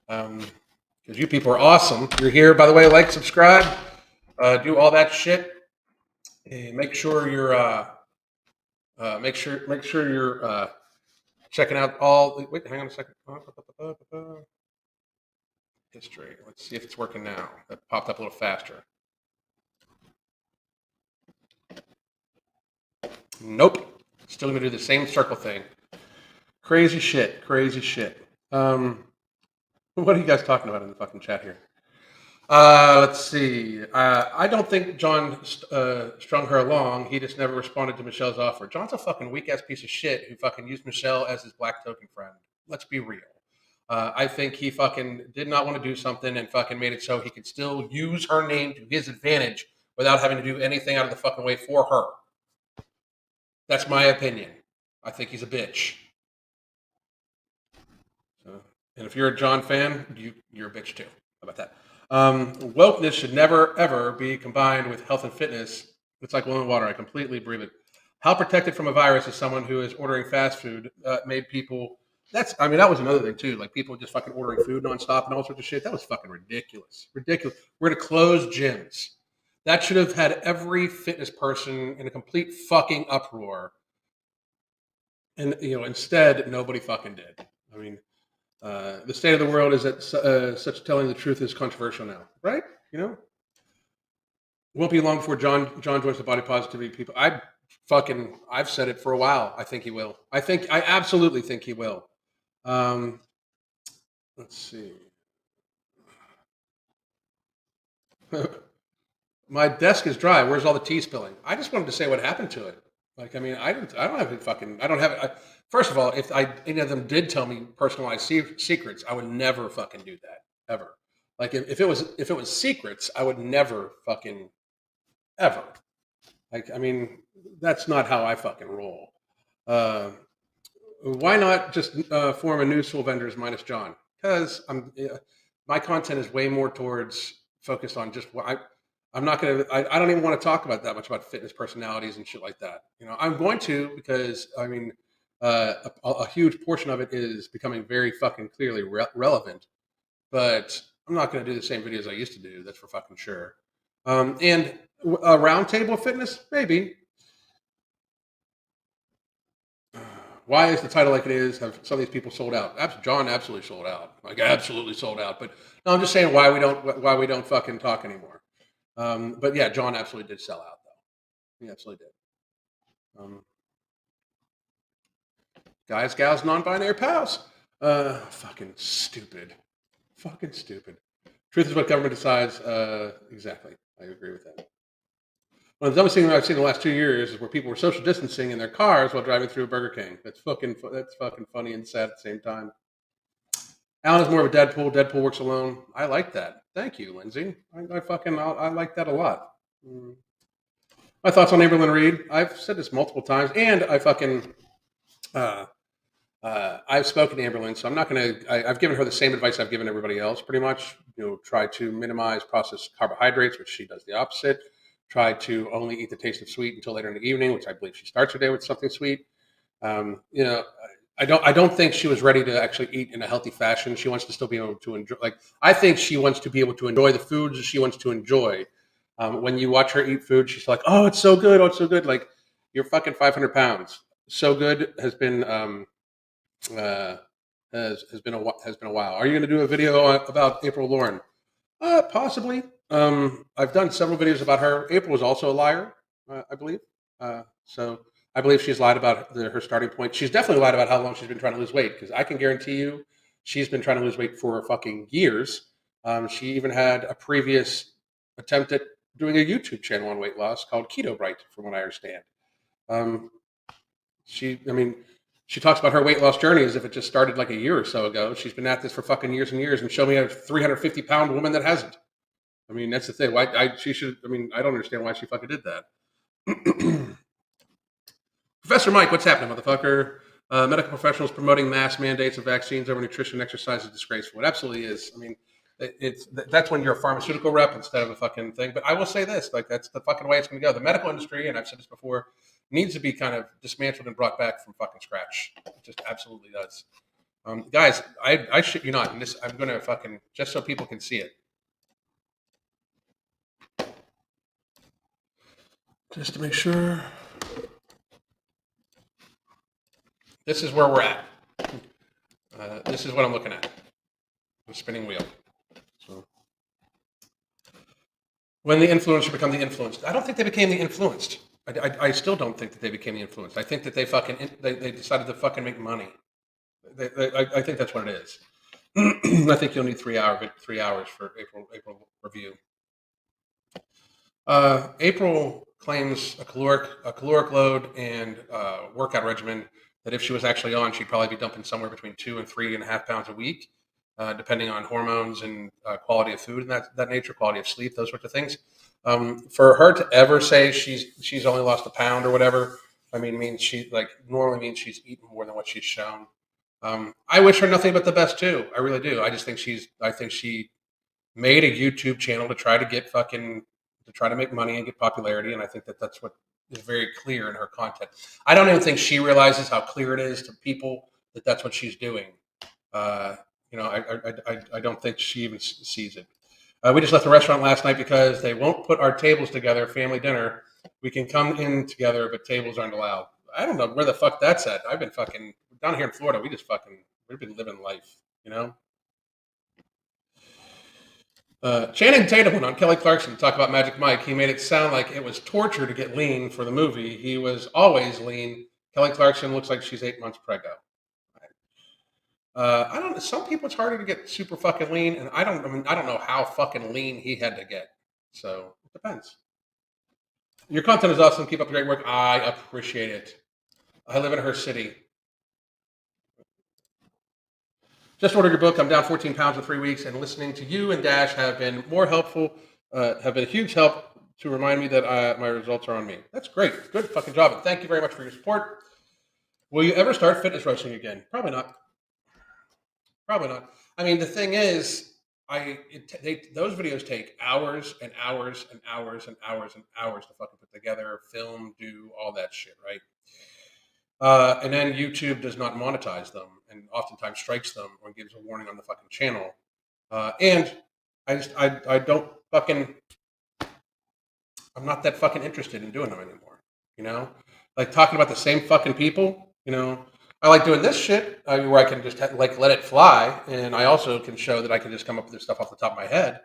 Because you people are awesome. You're here, by the way, like, subscribe, do all that shit. And make sure you're checking out all. Wait, hang on a second. History. Let's see if it's working now. That popped up a little faster. Nope. Still gonna do the same circle thing. Crazy shit. Crazy shit. What are you guys talking about in the fucking chat here? Let's see. I don't think John strung her along. He just never responded to Michelle's offer. John's a fucking weak ass piece of shit who fucking used Michelle as his black token friend. Let's be real. I think he fucking did not want to do something and fucking made it so he could still use her name to his advantage without having to do anything out of the fucking way for her. That's my opinion. I think he's a bitch. And if you're a John fan, you're a bitch too. How about that? Wokeness should never, ever be combined with health and fitness. It's like oil and water. I completely believe it. How protected from a virus is someone who is ordering fast food made people... that was another thing too. Like, people just fucking ordering food nonstop and all sorts of shit. That was fucking ridiculous. Ridiculous. We're going to close gyms. That should have had every fitness person in a complete fucking uproar. And, instead, nobody fucking did. I mean, the state of the world is that such telling the truth is controversial now, right? It won't be long before John joins the body positivity people. I've said it for a while. I think he will. I absolutely think he will. Let's see. My desk is dry. Where's all the tea spilling? I just wanted to say what happened to it. Like, I mean, I don't have it fucking. I don't have it. First of all, if any of them did tell me personalized secrets, I would never fucking do that ever. Like, if it was secrets, I would never fucking ever. Like, I mean, that's not how I fucking roll. Why not just form a new Swolevengers minus John? Because my content is way more towards focused on just what I'm not going to, I don't even want to talk about that much about fitness personalities and shit like that. I'm going to, because I mean, a huge portion of it is becoming very fucking clearly relevant, but I'm not going to do the same videos I used to do. That's for fucking sure. And a roundtable fitness, maybe. Why is the title like it is? Have some of these people sold out? John absolutely sold out. Like absolutely sold out. But no, I'm just saying why we don't fucking talk anymore. But yeah, John absolutely did sell out though. He absolutely did. Guys, gals, non-binary pals. Fucking stupid. Fucking stupid. Truth is what government decides. Exactly. I agree with that. One of the dumbest things I've seen in the last 2 years is where people were social distancing in their cars while driving through a Burger King. That's fucking funny and sad at the same time. Alan is more of a Deadpool. Deadpool works alone. I like that. Thank you, Lindsay. I like that a lot. My thoughts on Amberlynn Reed. I've said this multiple times, and I've spoken to Amberlynn, so I'm not going to. I've given her the same advice I've given everybody else, pretty much. Try to minimize processed carbohydrates, which she does the opposite. Try to only eat the taste of sweet until later in the evening, which I believe she starts her day with something sweet. I don't think she was ready to actually eat in a healthy fashion. She wants to still be able to enjoy. I think she wants to be able to enjoy the foods she wants to enjoy. When you watch her eat food, she's like, "Oh, it's so good! Oh, it's so good!" Like you're fucking 500 pounds. So good has been uh, has been a while. Are you going to do a video about April Lauren? Possibly. I've done several videos about her. April was also a liar, I believe. So I believe she's lied about her starting point. She's definitely lied about how long she's been trying to lose weight, because I can guarantee you she's been trying to lose weight for fucking years. She even had a previous attempt at doing a YouTube channel on weight loss called Keto Bright, from what I understand. Um, I mean, she talks about her weight loss journey as if it just started like a year or so ago. She's been at this for fucking years and years, and show me a 350-pound woman that hasn't. I mean, that's the thing. Why she should? I mean, I don't understand why she fucking did that. Professor Mike, what's happening, motherfucker? Medical professionals promoting mass mandates of vaccines over nutrition and exercise is disgraceful. It absolutely is. I mean, that's when you're a pharmaceutical rep instead of a fucking thing. But I will say this: like, that's the fucking way it's going to go. The medical industry, and I've said this before, needs to be kind of dismantled and brought back from fucking scratch. It just absolutely does. Guys, I shit you not, and this I'm going to fucking, just so people can see it. Just to make sure. This is where we're at. This is what I'm looking at. The spinning wheel. So, when the influencer become the influenced, I don't think they became the influenced. I still don't think that they became the influenced. I think that they decided to fucking make money. I think that's what it is. I think you'll need 3 hours for April review. April claims a caloric load and workout regimen that if she was actually on, she'd probably be dumping somewhere between 2 and 3.5 pounds a week, depending on hormones and quality of food and that nature, quality of sleep, those sorts of things. For her to ever say she's only lost a pound or whatever, I mean, normally means she's eaten more than what she's shown. I wish her nothing but the best too. I really do. I think she made a YouTube channel to try to make money and get popularity, and I think that that's what is very clear in her content. I don't even think she realizes how clear it is to people that that's what she's doing. I don't think she even sees it. We just left the restaurant last night because they won't put our tables together, family dinner. We can come in together, but tables aren't allowed. I don't know where the fuck that's at. I've been fucking down here in Florida. We've been living life, you know? Channing Tatum went on Kelly Clarkson to talk about Magic Mike. He made it sound like it was torture to get lean for the movie. He was always lean. Kelly Clarkson looks like she's 8 months preggo. I don't know. Some people it's harder to get super fucking lean, and I don't know how fucking lean he had to get. So it depends. Your content is awesome. Keep up the great work. I appreciate it. I live in her city. Just ordered your book. I'm down 14 pounds in 3 weeks, and listening to you and Dash have been more helpful. Have been a huge help to remind me that my results are on me. That's great. Good fucking job. And thank you very much for your support. Will you ever start fitness roasting again? Probably not. Probably not. I mean, the thing is, those videos take hours and hours and hours and hours and hours to fucking put together, film, do all that shit, right? And then YouTube does not monetize them, and oftentimes strikes them or gives a warning on the fucking channel. And I don't fucking, I'm not that fucking interested in doing them anymore. You know, like talking about the same fucking people. You know, I like doing this shit where I can just like let it fly, and I also can show that I can just come up with this stuff off the top of my head.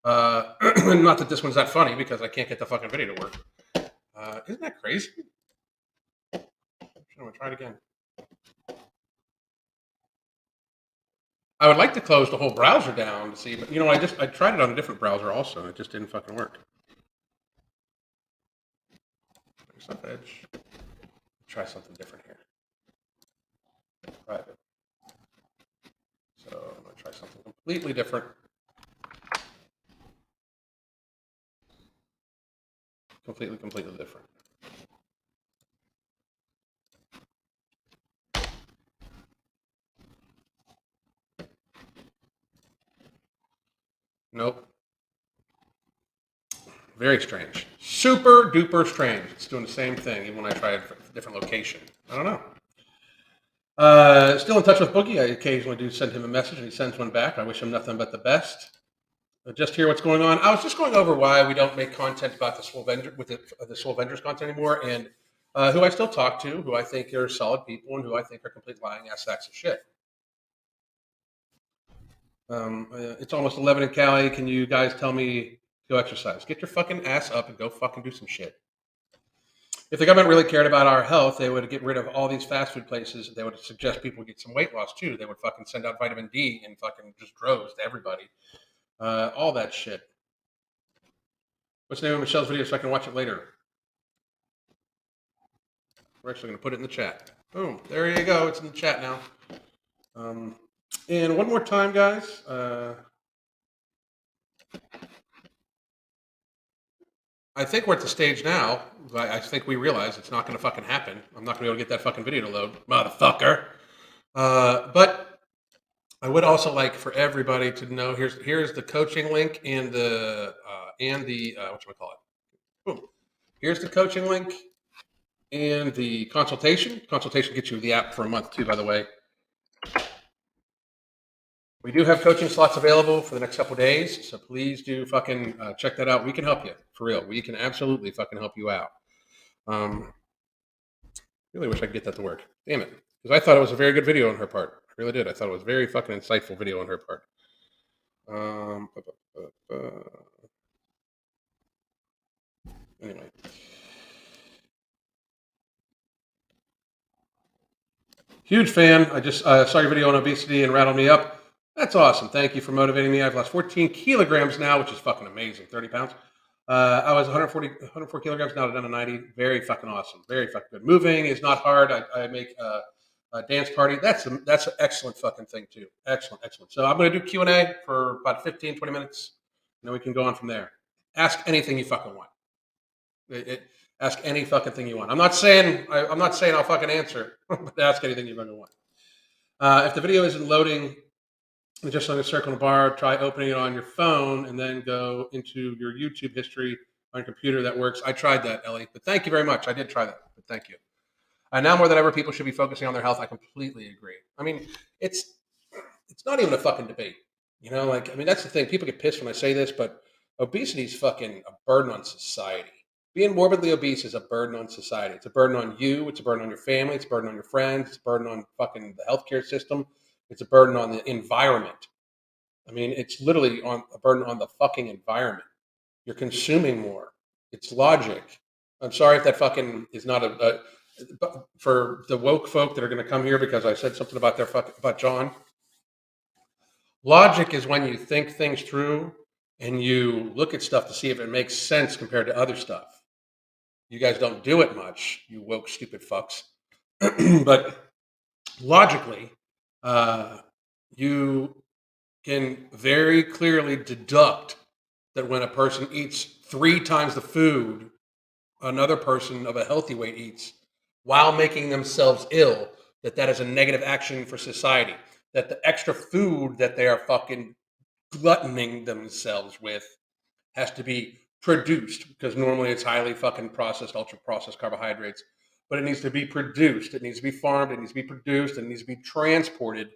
Not that this one's that funny because I can't get the fucking video to work. Isn't that crazy? I'm gonna try it again. I would like to close the whole browser down to see, but I tried it on a different browser also, and it just didn't fucking work. Microsoft Edge. Try something different here. Private. So I'm gonna try something completely different. Completely different. Nope. Very strange. Super duper strange. It's doing the same thing even when I try a different location. I don't know. Still in touch with Boogie. I occasionally do send him a message and he sends one back. I wish him nothing but the best. Just hear what's going on. I was just going over why we don't make content about the Swolevengers content anymore, and who I still talk to, who I think are solid people, and who I think are complete lying ass sacks of shit. It's almost 11 in Cali. Can you guys tell me to go exercise? Get your fucking ass up and go fucking do some shit. If the government really cared about our health, they would get rid of all these fast food places. They would suggest people get some weight loss too. They would fucking send out vitamin D in fucking just droves to everybody. All that shit. What's the name of Michelle's video so I can watch it later? We're actually going to put it in the chat. Boom. There you go. It's in the chat now. And one more time, guys. I think we're at the stage now. I think we realize it's not going to fucking happen. I'm not going to be able to get that fucking video to load. Motherfucker. But I would also like for everybody to know here's the coaching link and the whatchamacallit. Boom. Here's the coaching link and the consultation. Consultation gets you the app for a month too, by the way. We do have coaching slots available for the next couple of days, so please do fucking check that out. We can help you, for real. We can absolutely fucking help you out. Really wish I could get that to work. Damn it. Because I thought it was a very good video on her part. I really did. I thought it was a very fucking insightful video on her part. Anyway. Huge fan. I just saw your video on obesity and rattled me up. That's awesome. Thank you for motivating me. I've lost 14 kilograms now, which is fucking amazing. 30 pounds. I was 104 kilograms, now down to 90. Very fucking awesome. Very fucking good. Moving is not hard. I make a dance party. That's an excellent fucking thing too. Excellent. So I'm going to do Q&A for about 15, 20 minutes. And then we can go on from there. Ask anything you fucking want. Ask any fucking thing you want. I'm not saying I'll fucking answer, but ask anything you fucking want. If the video isn't loading, just on a circle in the bar, try opening it on your phone and then go into your YouTube history on your computer. That works. I tried that, Ellie, but thank you very much. I did try that, but thank you. Now more than ever, people should be focusing on their health. I completely agree. I mean, it's not even a fucking debate. That's the thing. People get pissed when I say this, but obesity is fucking a burden on society. Being morbidly obese is a burden on society. It's a burden on you. It's a burden on your family. It's a burden on your friends. It's a burden on fucking the healthcare system. It's a burden on the environment. I mean, it's literally a burden on the fucking environment. You're consuming more. It's logic. I'm sorry if that fucking is not for the woke folk that are going to come here because I said something about John. Logic is when you think things through and you look at stuff to see if it makes sense compared to other stuff. You guys don't do it much, you woke stupid fucks. But logically, you can very clearly deduct that when a person eats 3 times the food another person of a healthy weight eats while making themselves ill, that is a negative action for society. That the extra food that they are fucking gluttoning themselves with has to be produced, because normally it's highly fucking processed, ultra processed carbohydrates, but it needs to be produced. It needs to be farmed. It needs to be produced. It needs to be transported,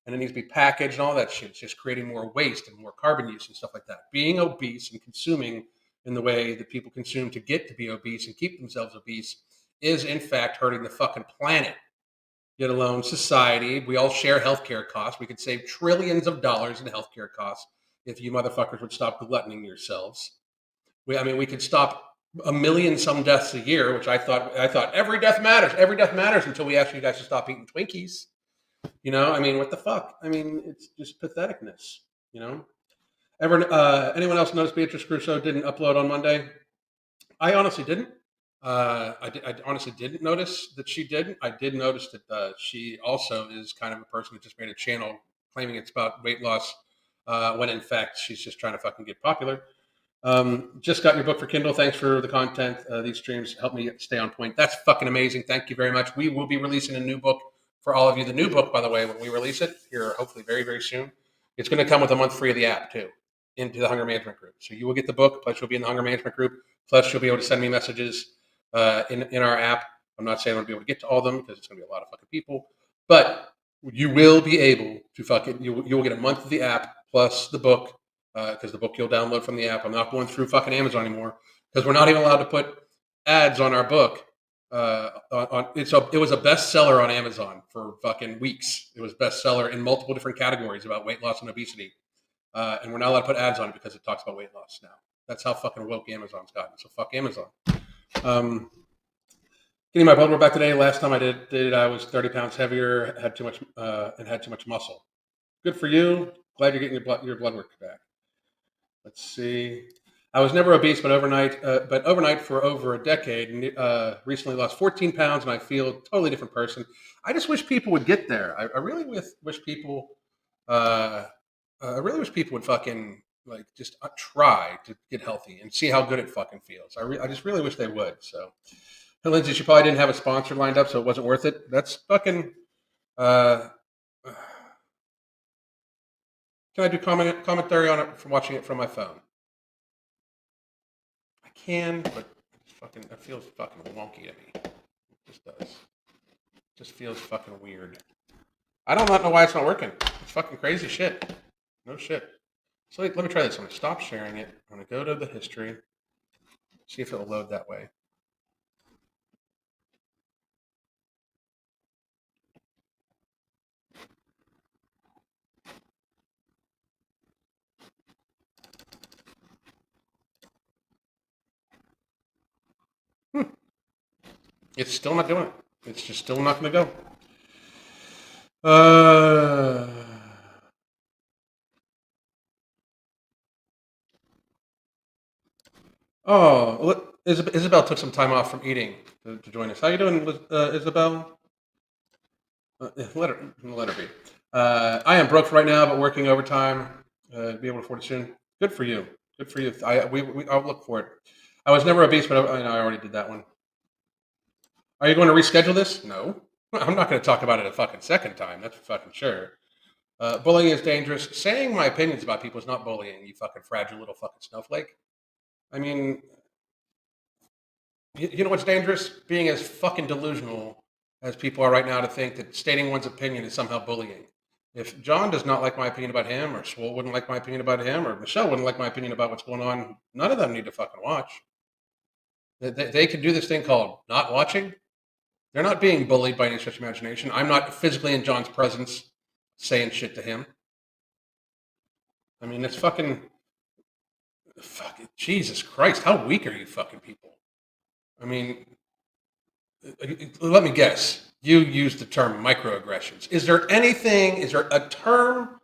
and it needs to be packaged and all that shit. It's just creating more waste and more carbon use and stuff like that. Being obese and consuming in the way that people consume to get to be obese and keep themselves obese is in fact hurting the fucking planet. yet alone society. We all share healthcare costs. We could save trillions of dollars in healthcare costs if you motherfuckers would stop gluttoning yourselves. We could stop a million some deaths a year, which I thought every death matters. Every death matters until we ask you guys to stop eating Twinkies. What the fuck? It's just patheticness. Anyone else notice Beatrice Crusoe didn't upload on Monday? I honestly didn't. I honestly didn't notice that she didn't. I did notice that she also is kind of a person that just made a channel claiming it's about weight loss, when in fact she's just trying to fucking get popular. Just got your book for Kindle. Thanks for the content. These streams help me stay on point. That's fucking amazing. Thank you very much. We will be releasing a new book for all of you. The new book, by the way, when we release it here, hopefully very, very soon, it's going to come with a month free of the app too, into the Hunger Management Group. So you will get the book, plus you'll be in the Hunger Management Group, plus you'll be able to send me messages in our app. I'm not saying I'm going to be able to get to all of them because it's going to be a lot of fucking people, but you will be able to you will get a month of the app plus the book, because the book you'll download from the app. I'm not going through fucking Amazon anymore because we're not even allowed to put ads on our book. It was a bestseller on Amazon for fucking weeks. It was bestseller in multiple different categories about weight loss and obesity, and we're not allowed to put ads on it because it talks about weight loss now. That's how fucking woke Amazon's gotten. So fuck Amazon. Getting my blood work back today. Last time I did it, I was 30 pounds heavier, had too much muscle. Good for you. Glad you're getting your blood work back. Let's see. I was never obese, but overnight for over a decade. Recently lost 14 pounds, and I feel a totally different person. I just wish people would get there. I really wish people. I really wish people would fucking just try to get healthy and see how good it fucking feels. I just really wish they would. So, hey, Lindsay, she probably didn't have a sponsor lined up, so it wasn't worth it. That's fucking. Can I do commentary on it from watching it from my phone? I can, but it feels fucking wonky to me. It just does. It just feels fucking weird. I don't know why it's not working. It's fucking crazy shit. No shit. So let me try this. I'm going to stop sharing it. I'm going to go to the history. See if it'll load that way. It's still not doing it. It's just still not going to go. Oh, Isabel took some time off from eating to join us. How you doing, Isabel? Let her be. I am broke right now, but working overtime. Be able to afford it soon. Good for you. Good for you. I'll look for it. I was never obese, but I already did that one. Are you going to reschedule this? No. I'm not going to talk about it a fucking second time. That's for fucking sure. Bullying is dangerous. Saying my opinions about people is not bullying, you fucking fragile little fucking snowflake. I mean, you know what's dangerous? Being as fucking delusional as people are right now to think that stating one's opinion is somehow bullying. If John does not like my opinion about him, or Swole wouldn't like my opinion about him, or Michelle wouldn't like my opinion about what's going on, none of them need to fucking watch. They can do this thing called not watching. They're not being bullied by any stretch of imagination. I'm not physically in John's presence saying shit to him. I mean, it's fucking Jesus Christ. How weak are you fucking people? I mean, let me guess. You used the term microaggressions. Is there a term,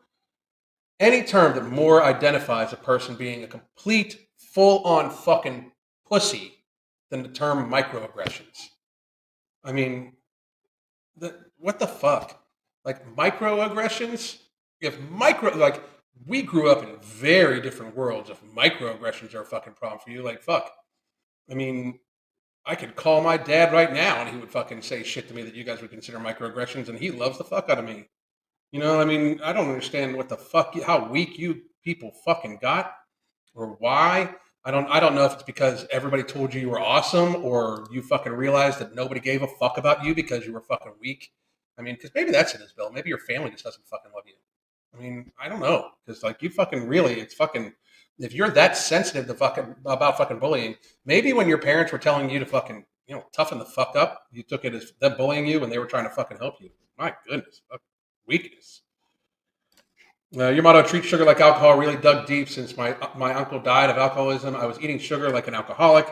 any term that more identifies a person being a complete, full-on fucking pussy than the term microaggressions? I mean, what the fuck? Like microaggressions? We grew up in very different worlds. If microaggressions are a fucking problem for you, fuck. I mean, I could call my dad right now and he would fucking say shit to me that you guys would consider microaggressions, and he loves the fuck out of me. I don't understand what the fuck, how weak you people fucking got, or why. I don't know if it's because everybody told you were awesome, or you fucking realized that nobody gave a fuck about you because you were fucking weak. I mean, because maybe that's it, Bill. Maybe your family just doesn't fucking love you. I mean, I don't know, because you fucking really, it's fucking. If you're that sensitive to about fucking bullying, maybe when your parents were telling you to fucking, toughen the fuck up. You took it as them bullying you when they were trying to fucking help you. My goodness, weakness. Your motto: treat sugar like alcohol. Really dug deep since my uncle died of alcoholism. I was eating sugar like an alcoholic.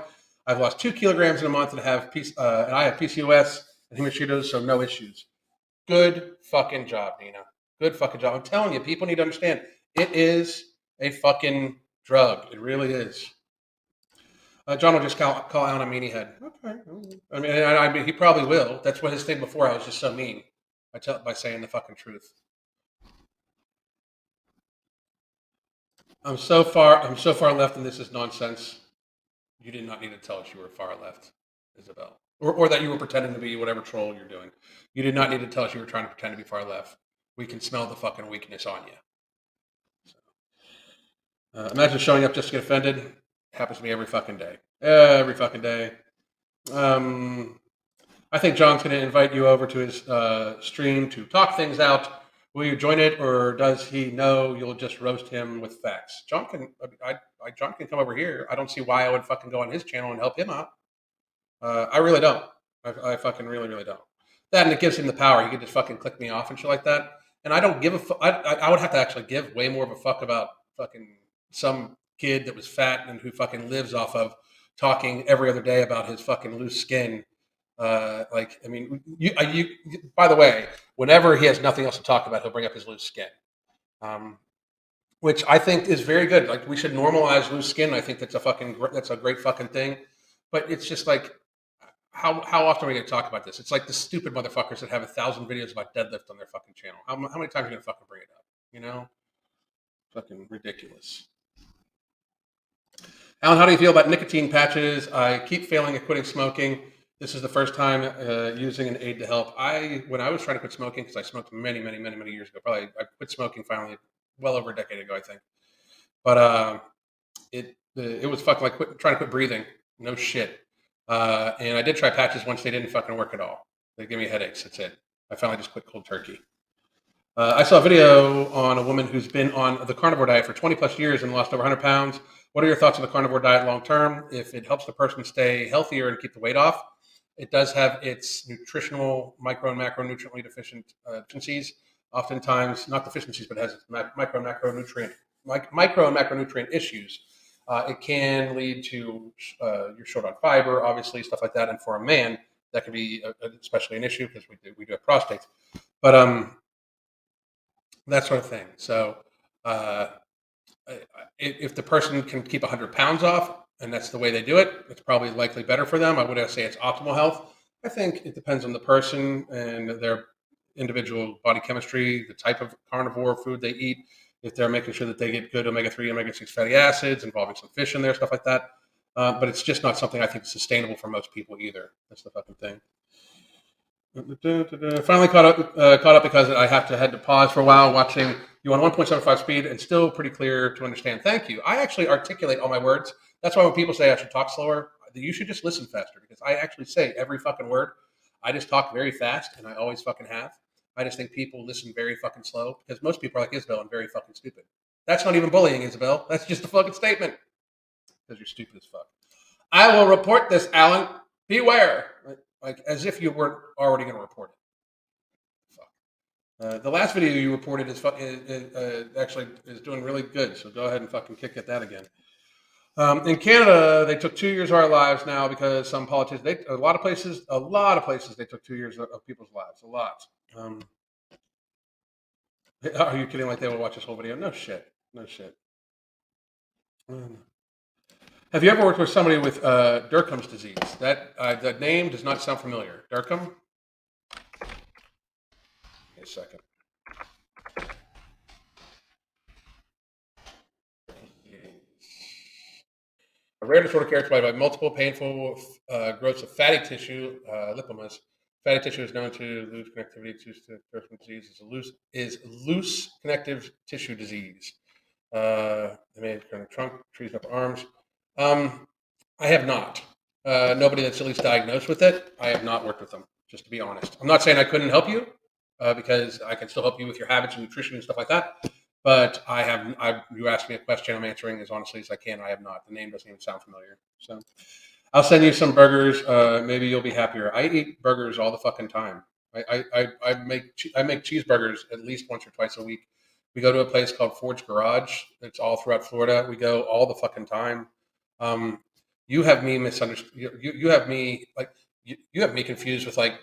I've lost 2 kilograms in a month and I have PCOS and Hashimoto's, so no issues. Good fucking job, Nina. Good fucking job. I'm telling you, people need to understand it is a fucking drug. It really is. John will just call Alan a meanie head. Okay. I mean, he probably will. That's what his thing before. I was just so mean by saying the fucking truth. I'm so far left, and this is nonsense. You did not need to tell us you were far left, Isabel, or that you were pretending to be whatever troll you're doing. You did not need to tell us you were trying to pretend to be far left. We can smell the fucking weakness on you. So, imagine showing up just to get offended. It happens to me every fucking day. Every fucking day. I think John's going to invite you over to his stream to talk things out. Will you join it, or does he know you'll just roast him with facts? John can come over here. I don't see why I would fucking go on his channel and help him out. I really don't. I fucking really, really don't. That, and it gives him the power. He could just fucking click me off and shit like that. And I don't give a fuck. I would have to actually give way more of a fuck about fucking some kid that was fat and who fucking lives off of talking every other day about his fucking loose skin. Like, I mean, by the way, whenever he has nothing else to talk about, he'll bring up his loose skin, which I think is very good. Like, we should normalize loose skin. I think that's a great fucking thing. But it's just like, how often are we going to talk about this? It's like the stupid motherfuckers that have 1,000 videos about deadlift on their fucking channel. How many times are you going to fucking bring it up? Fucking ridiculous. Alan, how do you feel about nicotine patches? I keep failing at quitting smoking. This is the first time using an aid to help. When I was trying to quit smoking, because I smoked many, many, many, many years ago, I quit smoking finally, well over a decade ago, I think. But it was fucking like trying to quit breathing. No shit. And I did try patches once. They didn't fucking work at all. They gave me headaches. That's it. I finally just quit cold turkey. I saw a video on a woman who's been on the carnivore diet for 20 plus years and lost over 100 pounds. What are your thoughts on the carnivore diet long term? If it helps the person stay healthier and keep the weight off, it does have its nutritional micro and macronutrient deficiencies. Oftentimes, not deficiencies, but it has micro and macronutrient issues. It can lead to you're short on fiber, obviously, stuff like that. And for a man, that can be especially an issue because we do have prostates. But that sort of thing. So if the person can keep 100 pounds off, and that's the way they do it, it's probably likely better for them. I wouldn't say it's optimal health. I think it depends on the person and their individual body chemistry, the type of carnivore food they eat, if they're making sure that they get good omega-3, omega-6 fatty acids, involving some fish in there, stuff like that. But it's just not something I think is sustainable for most people either. That's the fucking thing. Finally caught up because I had to pause for a while watching you on 1.75 speed and still pretty clear to understand. Thank you. I actually articulate all my words. That's why when people say I should talk slower, you should just listen faster because I actually say every fucking word. I just talk very fast and I always fucking have. I just think people listen very fucking slow because most people are like Isabel and very fucking stupid. That's not even bullying, Isabel. That's just a fucking statement because you're stupid as fuck. I will report this, Alan. Beware. Like as if you weren't already going to report it. Fuck. The last video you reported is actually doing really good. So go ahead and fucking kick at that again. In Canada, they took 2 years of our lives now because some politicians. A lot of places, they took 2 years of people's lives. A lot. Are you kidding? Like they will watch this whole video? No shit. Have you ever worked with somebody with Derkham's disease? That name does not sound familiar. Derkham? Wait a second. A rare disorder characterized by multiple painful growths of fatty tissue, lipomas. Fatty tissue is known to lose connectivity to Derkham's disease. Is loose connective tissue disease. They may have kind of trunk, trees up arms. I have not. Nobody that's at least diagnosed with it. I have not worked with them, just to be honest. I'm not saying I couldn't help you because I can still help you with your habits and nutrition and stuff like that. But you asked me a question, I'm answering as honestly as I can. I have not. The name doesn't even sound familiar. So I'll send you some burgers. Maybe you'll be happier. I eat burgers all the fucking time. I make cheeseburgers at least once or twice a week. We go to a place called Ford's Garage. It's all throughout Florida. We go all the fucking time. Um, you have me misunderstood. You have me like you have me confused with like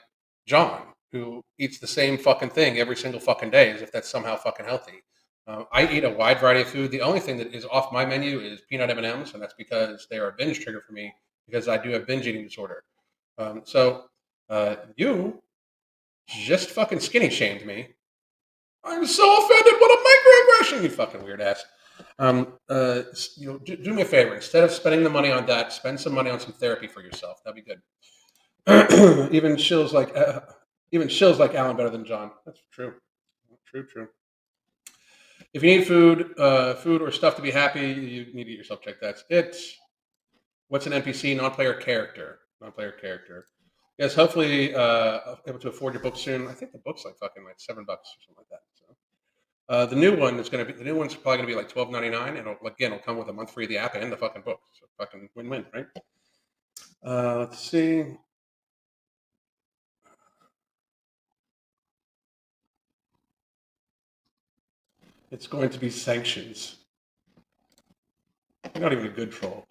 John, who eats the same fucking thing every single fucking day, as if that's somehow fucking healthy. I eat a wide variety of food. The only thing that is off my menu is peanut M&Ms, and that's because they are a binge trigger for me because I do have binge eating disorder. You just fucking skinny shamed me. I'm so offended. What a microaggression, you fucking weird ass. Do me a favor. Instead of spending the money on that, spend some money on some therapy for yourself. That'd be good. Even shills like Alan better than John. That's true. True. If you need food or stuff to be happy, you need to get yourself checked. That's it. What's an NPC? Non-player character. Non-player character. Yes, hopefully able to afford your book soon. I think the book's like fucking like $7 or something like that. So the new one's probably gonna be like $12.99, and it'll come with a month free of the app and the fucking book. So fucking win-win, right? Let's see. It's going to be sanctions. You're not even a good troll.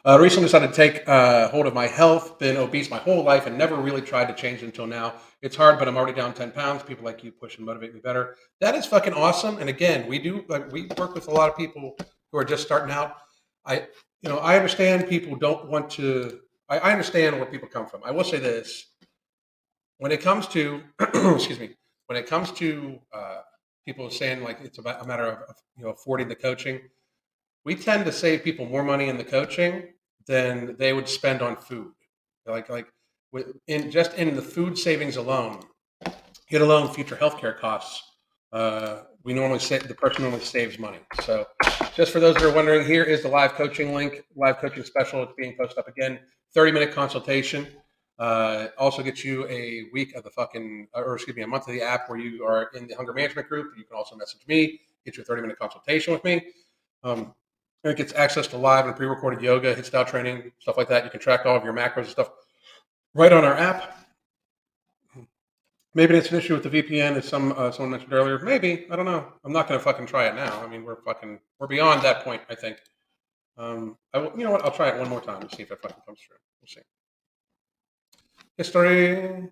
Recently decided to take hold of my health. Been obese my whole life and never really tried to change it until now. It's hard, but I'm already down 10 pounds. People like you push and motivate me better. That is fucking awesome. And again, we work with a lot of people who are just starting out. I understand people don't want to. I understand where people come from. I will say this: when it comes to, excuse me, when it comes to people saying like it's about a matter of affording the coaching, we tend to save people more money in the coaching than they would spend on food. In the food savings alone, get alone future healthcare costs. The person normally saves money. So, just for those that are wondering, here is the live coaching link, live coaching special. It's being posted up again. 30-minute consultation. Also gets you a week of the a month of the app where you are in the hunger management group. You can also message me, get you a 30-minute consultation with me. It gets access to live and pre-recorded yoga, HIIT style training, stuff like that. You can track all of your macros and stuff right on our app. Maybe it's an issue with the VPN, as someone mentioned earlier. Maybe, I don't know. I'm not going to fucking try it now. I mean, we're beyond that point, I think. You know what? I'll try it one more time and see if it fucking comes through. We'll see. History.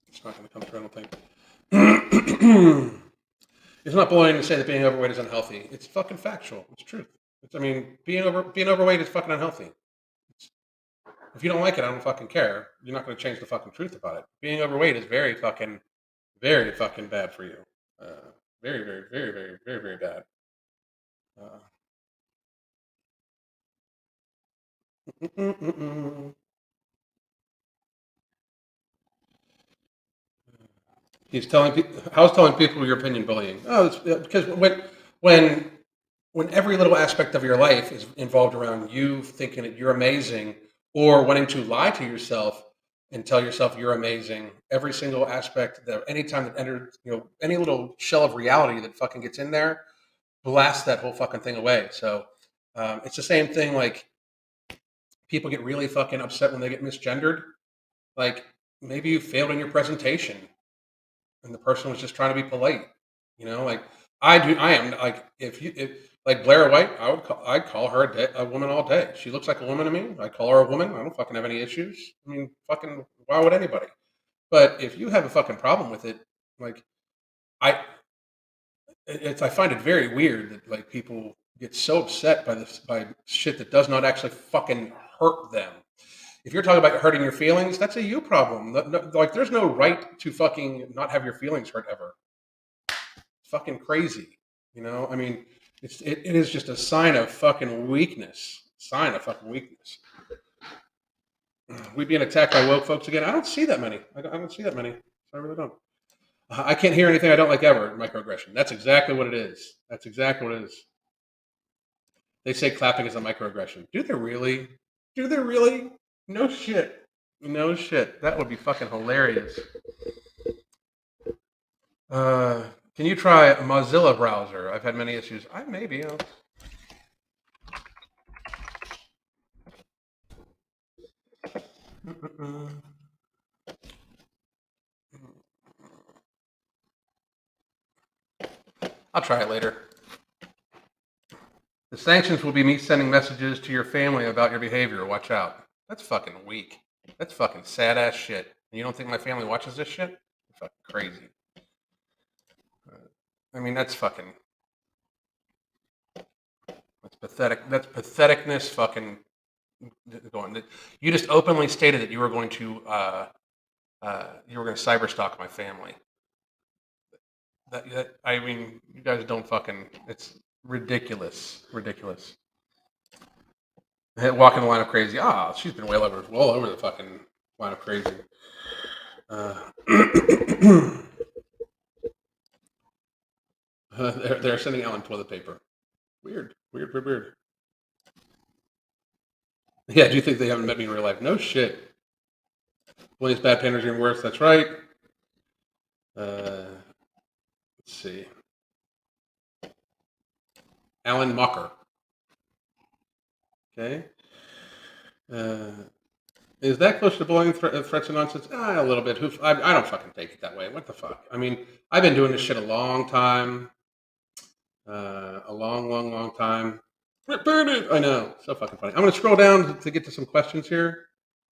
It's not going to come through, I don't think. It's not bullying to say that being overweight is unhealthy. It's fucking factual. It's truth. Being overweight is fucking unhealthy. If you don't like it, I don't fucking care. You're not going to change the fucking truth about it. Being overweight is very fucking bad for you. Very, very, very, very, very, very bad. How's telling people your opinion bullying? Oh, it's because when every little aspect of your life is involved around you thinking that you're amazing or wanting to lie to yourself and tell yourself you're amazing, every single aspect that anytime that enters, any little shell of reality that fucking gets in there, blasts that whole fucking thing away. So it's the same thing. Like people get really fucking upset when they get misgendered. Like maybe you failed in your presentation and the person was just trying to be polite. Like I am like if like Blair White, I'd call her a woman all day. She looks like a woman to me. I call her a woman. I don't fucking have any issues. I mean, fucking why would anybody? But if you have a fucking problem with it, like I I find it very weird that like people get so upset by shit that does not actually fucking hurt them. If you're talking about hurting your feelings, that's a you problem. Like there's no right to fucking not have your feelings hurt ever. It's fucking crazy. I mean, it is just a sign of fucking weakness. Sign of fucking weakness. We being attacked by woke folks again. I don't see that many. I don't see that many. I really don't. I can't hear anything I don't like ever. Microaggression. That's exactly what it is. That's exactly what it is. They say clapping is a microaggression. Do they really? Do they really? No shit. No shit. That would be fucking hilarious. Can you try a Mozilla browser? I've had many issues. Maybe. I'll try it later. The sanctions will be me sending messages to your family about your behavior. Watch out. That's fucking weak. That's fucking sad ass shit. You don't think my family watches this shit? You're fucking crazy. I mean, that's fucking. That's pathetic. That's patheticness. Fucking going. You just openly stated that you were going to cyberstalk my family. I mean, you guys don't fucking. It's ridiculous. Ridiculous. Walking the line of crazy. She's been well over the fucking line of crazy. They're sending Alan toilet paper. Weird. Yeah, do you think they haven't met me in real life? No shit. Blaze bad panders even worse. That's right. Let's see. Alan Mocker. Okay. Is that close to bullying, threats and nonsense? A little bit. I don't fucking take it that way. What the fuck? I mean, I've been doing this shit a long time. A long time. Burn it! I know. So fucking funny. I'm going to scroll down to get to some questions here.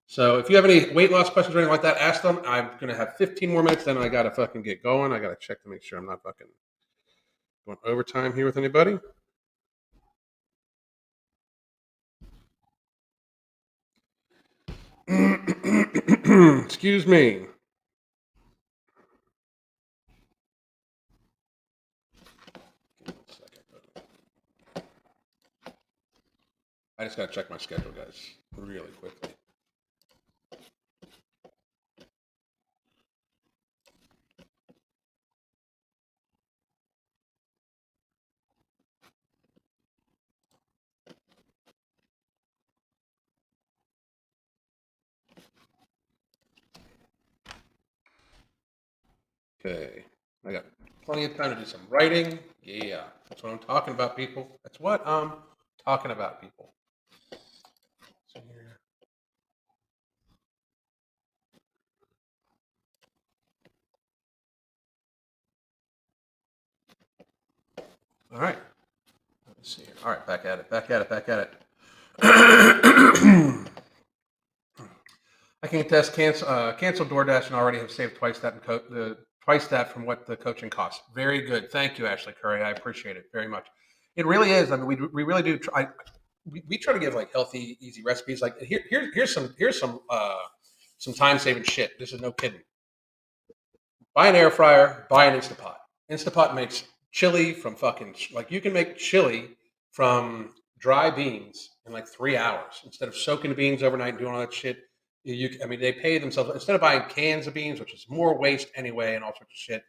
So if you have any weight loss questions or anything like that, ask them. I'm going to have 15 more minutes, then I got to fucking get going. I got to check to make sure I'm not fucking going overtime here with anybody. Excuse me. I just got to check my schedule, guys, really quickly. Okay, I got plenty of time to do some writing. Yeah, that's what I'm talking about, people. That's what I'm talking about, people. All right. Let's see here. All right, back at it. I can attest cancel DoorDash and already have saved twice that from what the coaching costs. Very good. Thank you, Ashley Curry. I appreciate it very much. It really is. I mean, we really do try. We try to give like healthy, easy recipes. Like here's some time saving shit. This is no kidding. Buy an air fryer. Buy an Instapot. Instapot makes chili from fucking like you can make chili from dry beans in like 3 hours instead of soaking beans overnight and doing all that shit. I mean, they pay themselves instead of buying cans of beans, which is more waste anyway, and all sorts of shit.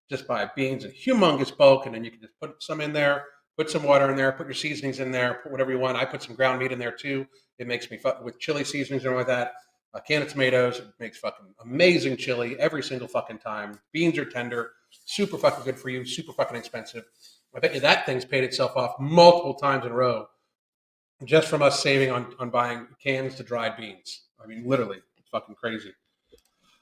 Just buy beans in humongous bulk, and then you can just put some in there, put some water in there, put your seasonings in there, put whatever you want. I put some ground meat in there too. It makes me with chili seasonings and all like that. A can of tomatoes. It makes fucking amazing chili every single fucking time. Beans are tender, super fucking good for you, super fucking expensive. I bet you that thing's paid itself off multiple times in a row just from us saving on buying cans to dried beans. I mean, literally, it's fucking crazy.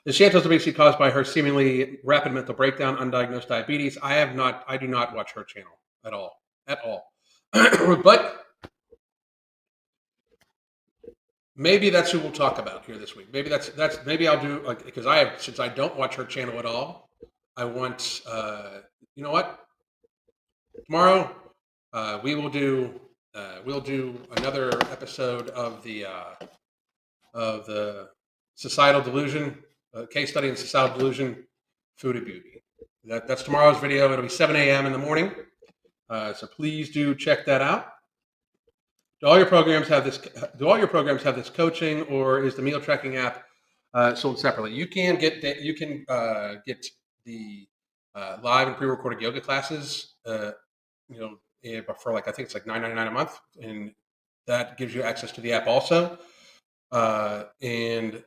Is Chantel's obesity caused by her seemingly rapid mental breakdown, undiagnosed diabetes? I do not watch her channel at all. But maybe that's who we'll talk about here this week. Maybe I'll do like because since I don't watch her channel at all, I want you know what? Tomorrow we'll do another episode of the societal delusion case study in societal delusion, food and beauty. That's tomorrow's video. It'll be 7 a.m. in the morning. So please do check that out. Do all your programs have this coaching, or is the meal tracking app sold separately? You can get the live and pre-recorded yoga classes. For like I think it's like $9.99 a month, and that gives you access to the app also. And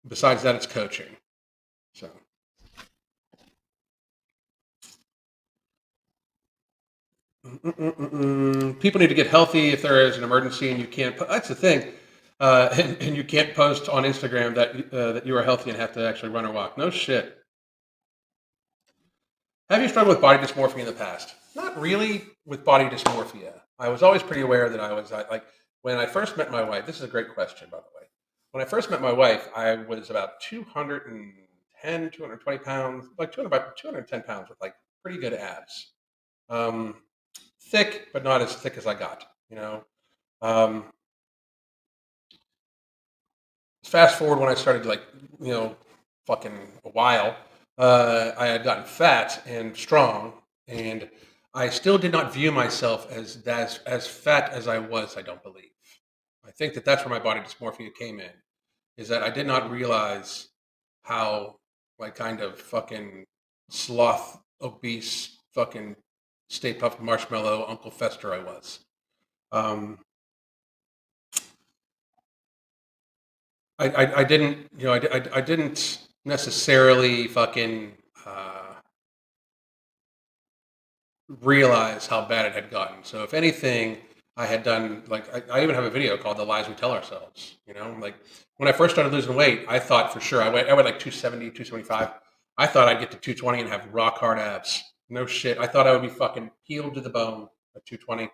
besides that, it's coaching. So People need to get healthy if there is an emergency and you can't. That's the thing, and you can't post on Instagram that you are healthy and have to actually run or walk. No shit. Have you struggled with body dysmorphia in the past? Not really with body dysmorphia. I was always pretty aware that I was like when I first met my wife. This is a great question, by the way. When I first met my wife, I was about 210, 220 pounds, like 200, about 210 pounds with like pretty good abs. Um, thick, but not as thick as I got, you know. Um, Fast forward when I started, like, you know, fucking a while, I had gotten fat and strong, and I still did not view myself as fat as I was. I don't believe. I think that that's where my body dysmorphia came in. Is that I did not realize how like kind of fucking sloth, obese, fucking Stay Puft Marshmallow Uncle Fester I was. Um, I didn't, you know, I didn't necessarily fucking realize how bad it had gotten. So if anything, I had done like I even have a video called "The Lies We Tell Ourselves." You know, like when I first started losing weight, I thought for sure I went like 270, 275. I thought I'd get to 220 and have rock hard abs. No shit. I thought I would be fucking peeled to the bone at 220.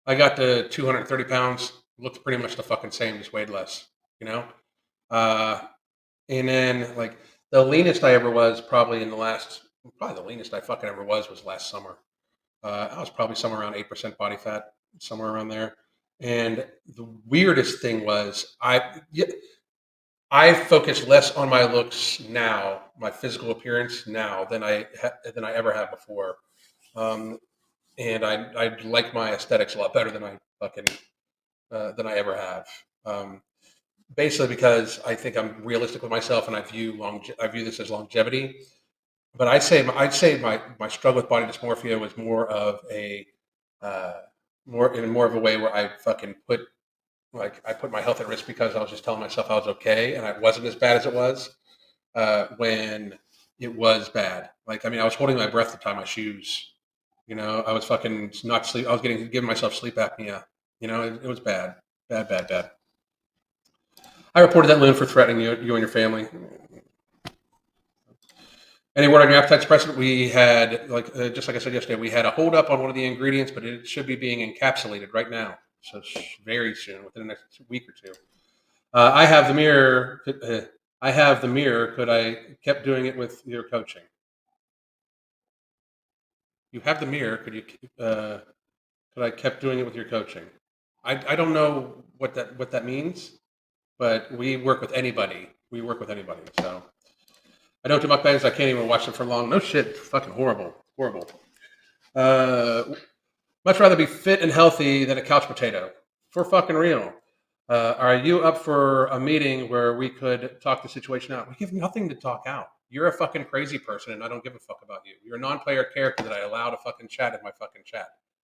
I got to 230 pounds. Looked pretty much the fucking same, just weighed less. You know. Uh, And then like the leanest I ever was probably probably the leanest I fucking ever was last summer. I was probably somewhere around 8% body fat, somewhere around there. And the weirdest thing was I focus less on my looks now, my physical appearance now than I ever have before. Um, and I like my aesthetics a lot better than I ever have. Basically because I think I'm realistic with myself and I view this as longevity. But I'd say my struggle with body dysmorphia was more of a uh, more of a way where I fucking I put my health at risk because I was just telling myself I was okay and I wasn't as bad as it was when it was bad. Like I mean, I was holding my breath to tie my shoes. You know, I was fucking not sleep. I was giving myself sleep apnea. You know, it was bad, bad, bad, bad. I reported that loon for threatening you and your family. Any word on your appetite suppressant? We had, just like I said yesterday, we had a hold up on one of the ingredients, but it should be being encapsulated right now. So very soon, within the next week or two. I have the mirror. I have the mirror. Could I kept doing it with your coaching? You have the mirror. Could I kept doing it with your coaching? I don't know what that means, but we work with anybody. We work with anybody. So I don't do mukbangs. I can't even watch them for long. No shit. Fucking horrible. Horrible. Uh, Much rather be fit and healthy than a couch potato. For fucking real. Are you up for a meeting where we could talk the situation out? We have nothing to talk out. You're a fucking crazy person, and I don't give a fuck about you. You're a non-player character that I allow to fucking chat in my fucking chat.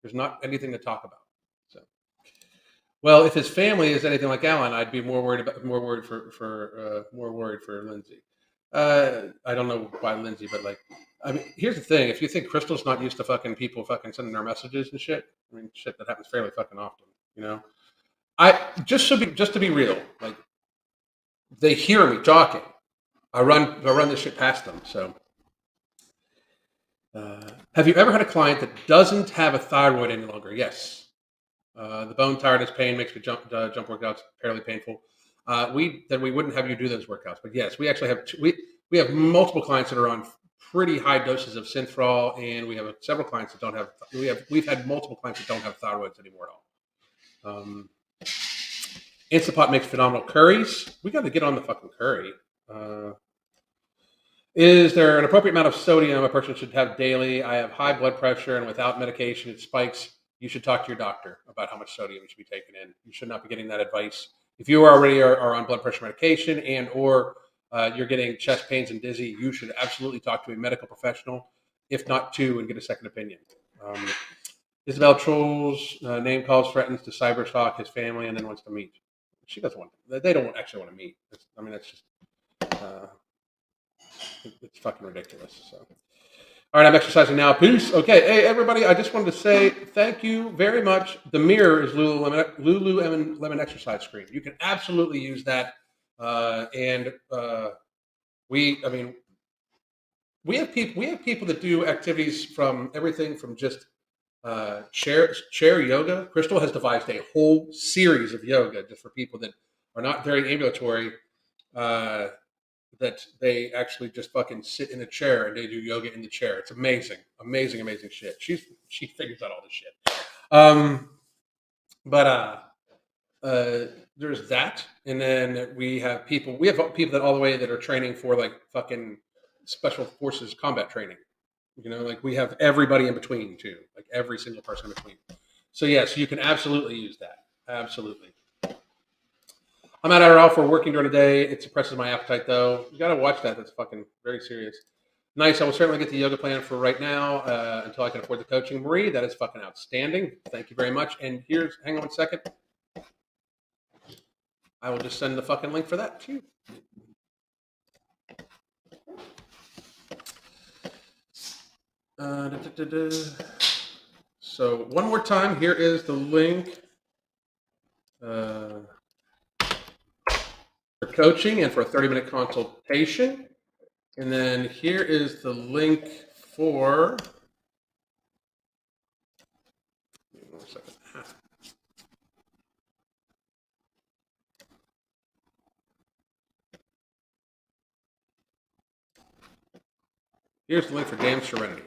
There's not anything to talk about. So, well, if his family is anything like Alan, I'd be more worried for Lindsay. I don't know why Lindsay, but like, I mean, here's the thing: if you think Crystal's not used to fucking people fucking sending her messages and shit, I mean, shit that happens fairly fucking often, you know. I just to be real, like they hear me talking. I run this shit past them. So, have you ever had a client that doesn't have a thyroid any longer? Yes. The bone tiredness pain makes me jump workouts fairly painful. We wouldn't have you do those workouts, but yes, we actually have we have multiple clients that are on pretty high doses of Synthral, and we have several clients that don't have. We've had multiple clients that don't have thyroids anymore at all. Instapot makes phenomenal curries. We got to get on the fucking curry. Uh, is there an appropriate amount of sodium a person should have daily? I have high blood pressure, and without medication, it spikes. You should talk to your doctor about how much sodium you should be taking in. You should not be getting that advice. If you already are on blood pressure medication and or you're getting chest pains and dizzy, you should absolutely talk to a medical professional, if not two, and get a second opinion. Um, Isabel Troll's name calls threatens to cyberstalk his family and then wants to meet. She doesn't want. They don't actually want to meet. I mean, that's just. It's fucking ridiculous. So, All right, I'm exercising now. Peace. Okay, hey everybody. I just wanted to say thank you very much. The mirror is Lululemon exercise screen. You can absolutely use that, and I mean, we have people that do activities from everything from just chair yoga. Crystal has devised a whole series of yoga just for people that are not very ambulatory. Uh, that they actually just fucking sit in a chair and they do yoga in the chair. It's amazing, amazing, amazing shit. She figures out all this shit. Um, but there's that, and then we have people that all the way that are training for like fucking special forces combat training. You know, like we have everybody in between too, like every single person in between. So yes, you can absolutely use that. Absolutely. I'm at Adderall for working during the day. It suppresses my appetite, though. You got to watch that. That's fucking very serious. Nice. I will certainly get the yoga plan for right now until I can afford the coaching. Marie, that is fucking outstanding. Thank you very much. And hang on one second. I will just send the fucking link for that too. So one more time, here is the link for coaching and for a 30-minute consultation. And then here is the link for. One second. Here's the link for Damn Serenity.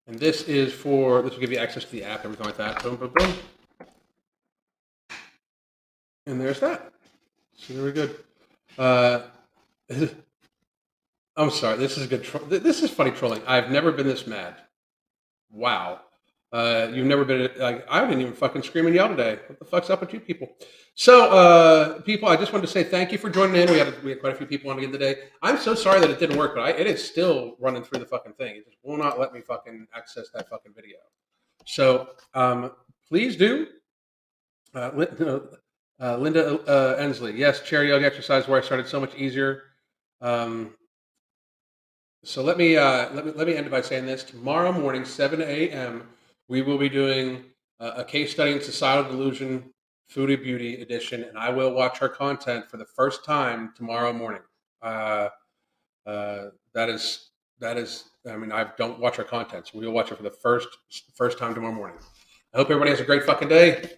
And this will give you access to the app, everything like that. Boom, boom, boom. And there's that. So very good. I'm sorry. This is good. This is funny trolling. I've never been this mad. Wow. You've never been like I didn't even fucking scream and yell today. What the fuck's up with you people? So, people, I just wanted to say thank you for joining in. We had quite a few people on again today. I'm so sorry that it didn't work, but it is still running through the fucking thing. It just will not let me fucking access that fucking video. So, please do. Linda Ensley, yes, chair yoga exercise where I started so much easier. So let me end it by saying this. Tomorrow morning, 7 a.m., we will be doing a case study in societal delusion, foodie beauty edition, and I will watch her content for the first time tomorrow morning. That is. I mean, I don't watch her content, so we will watch it for the first time tomorrow morning. I hope everybody has a great fucking day.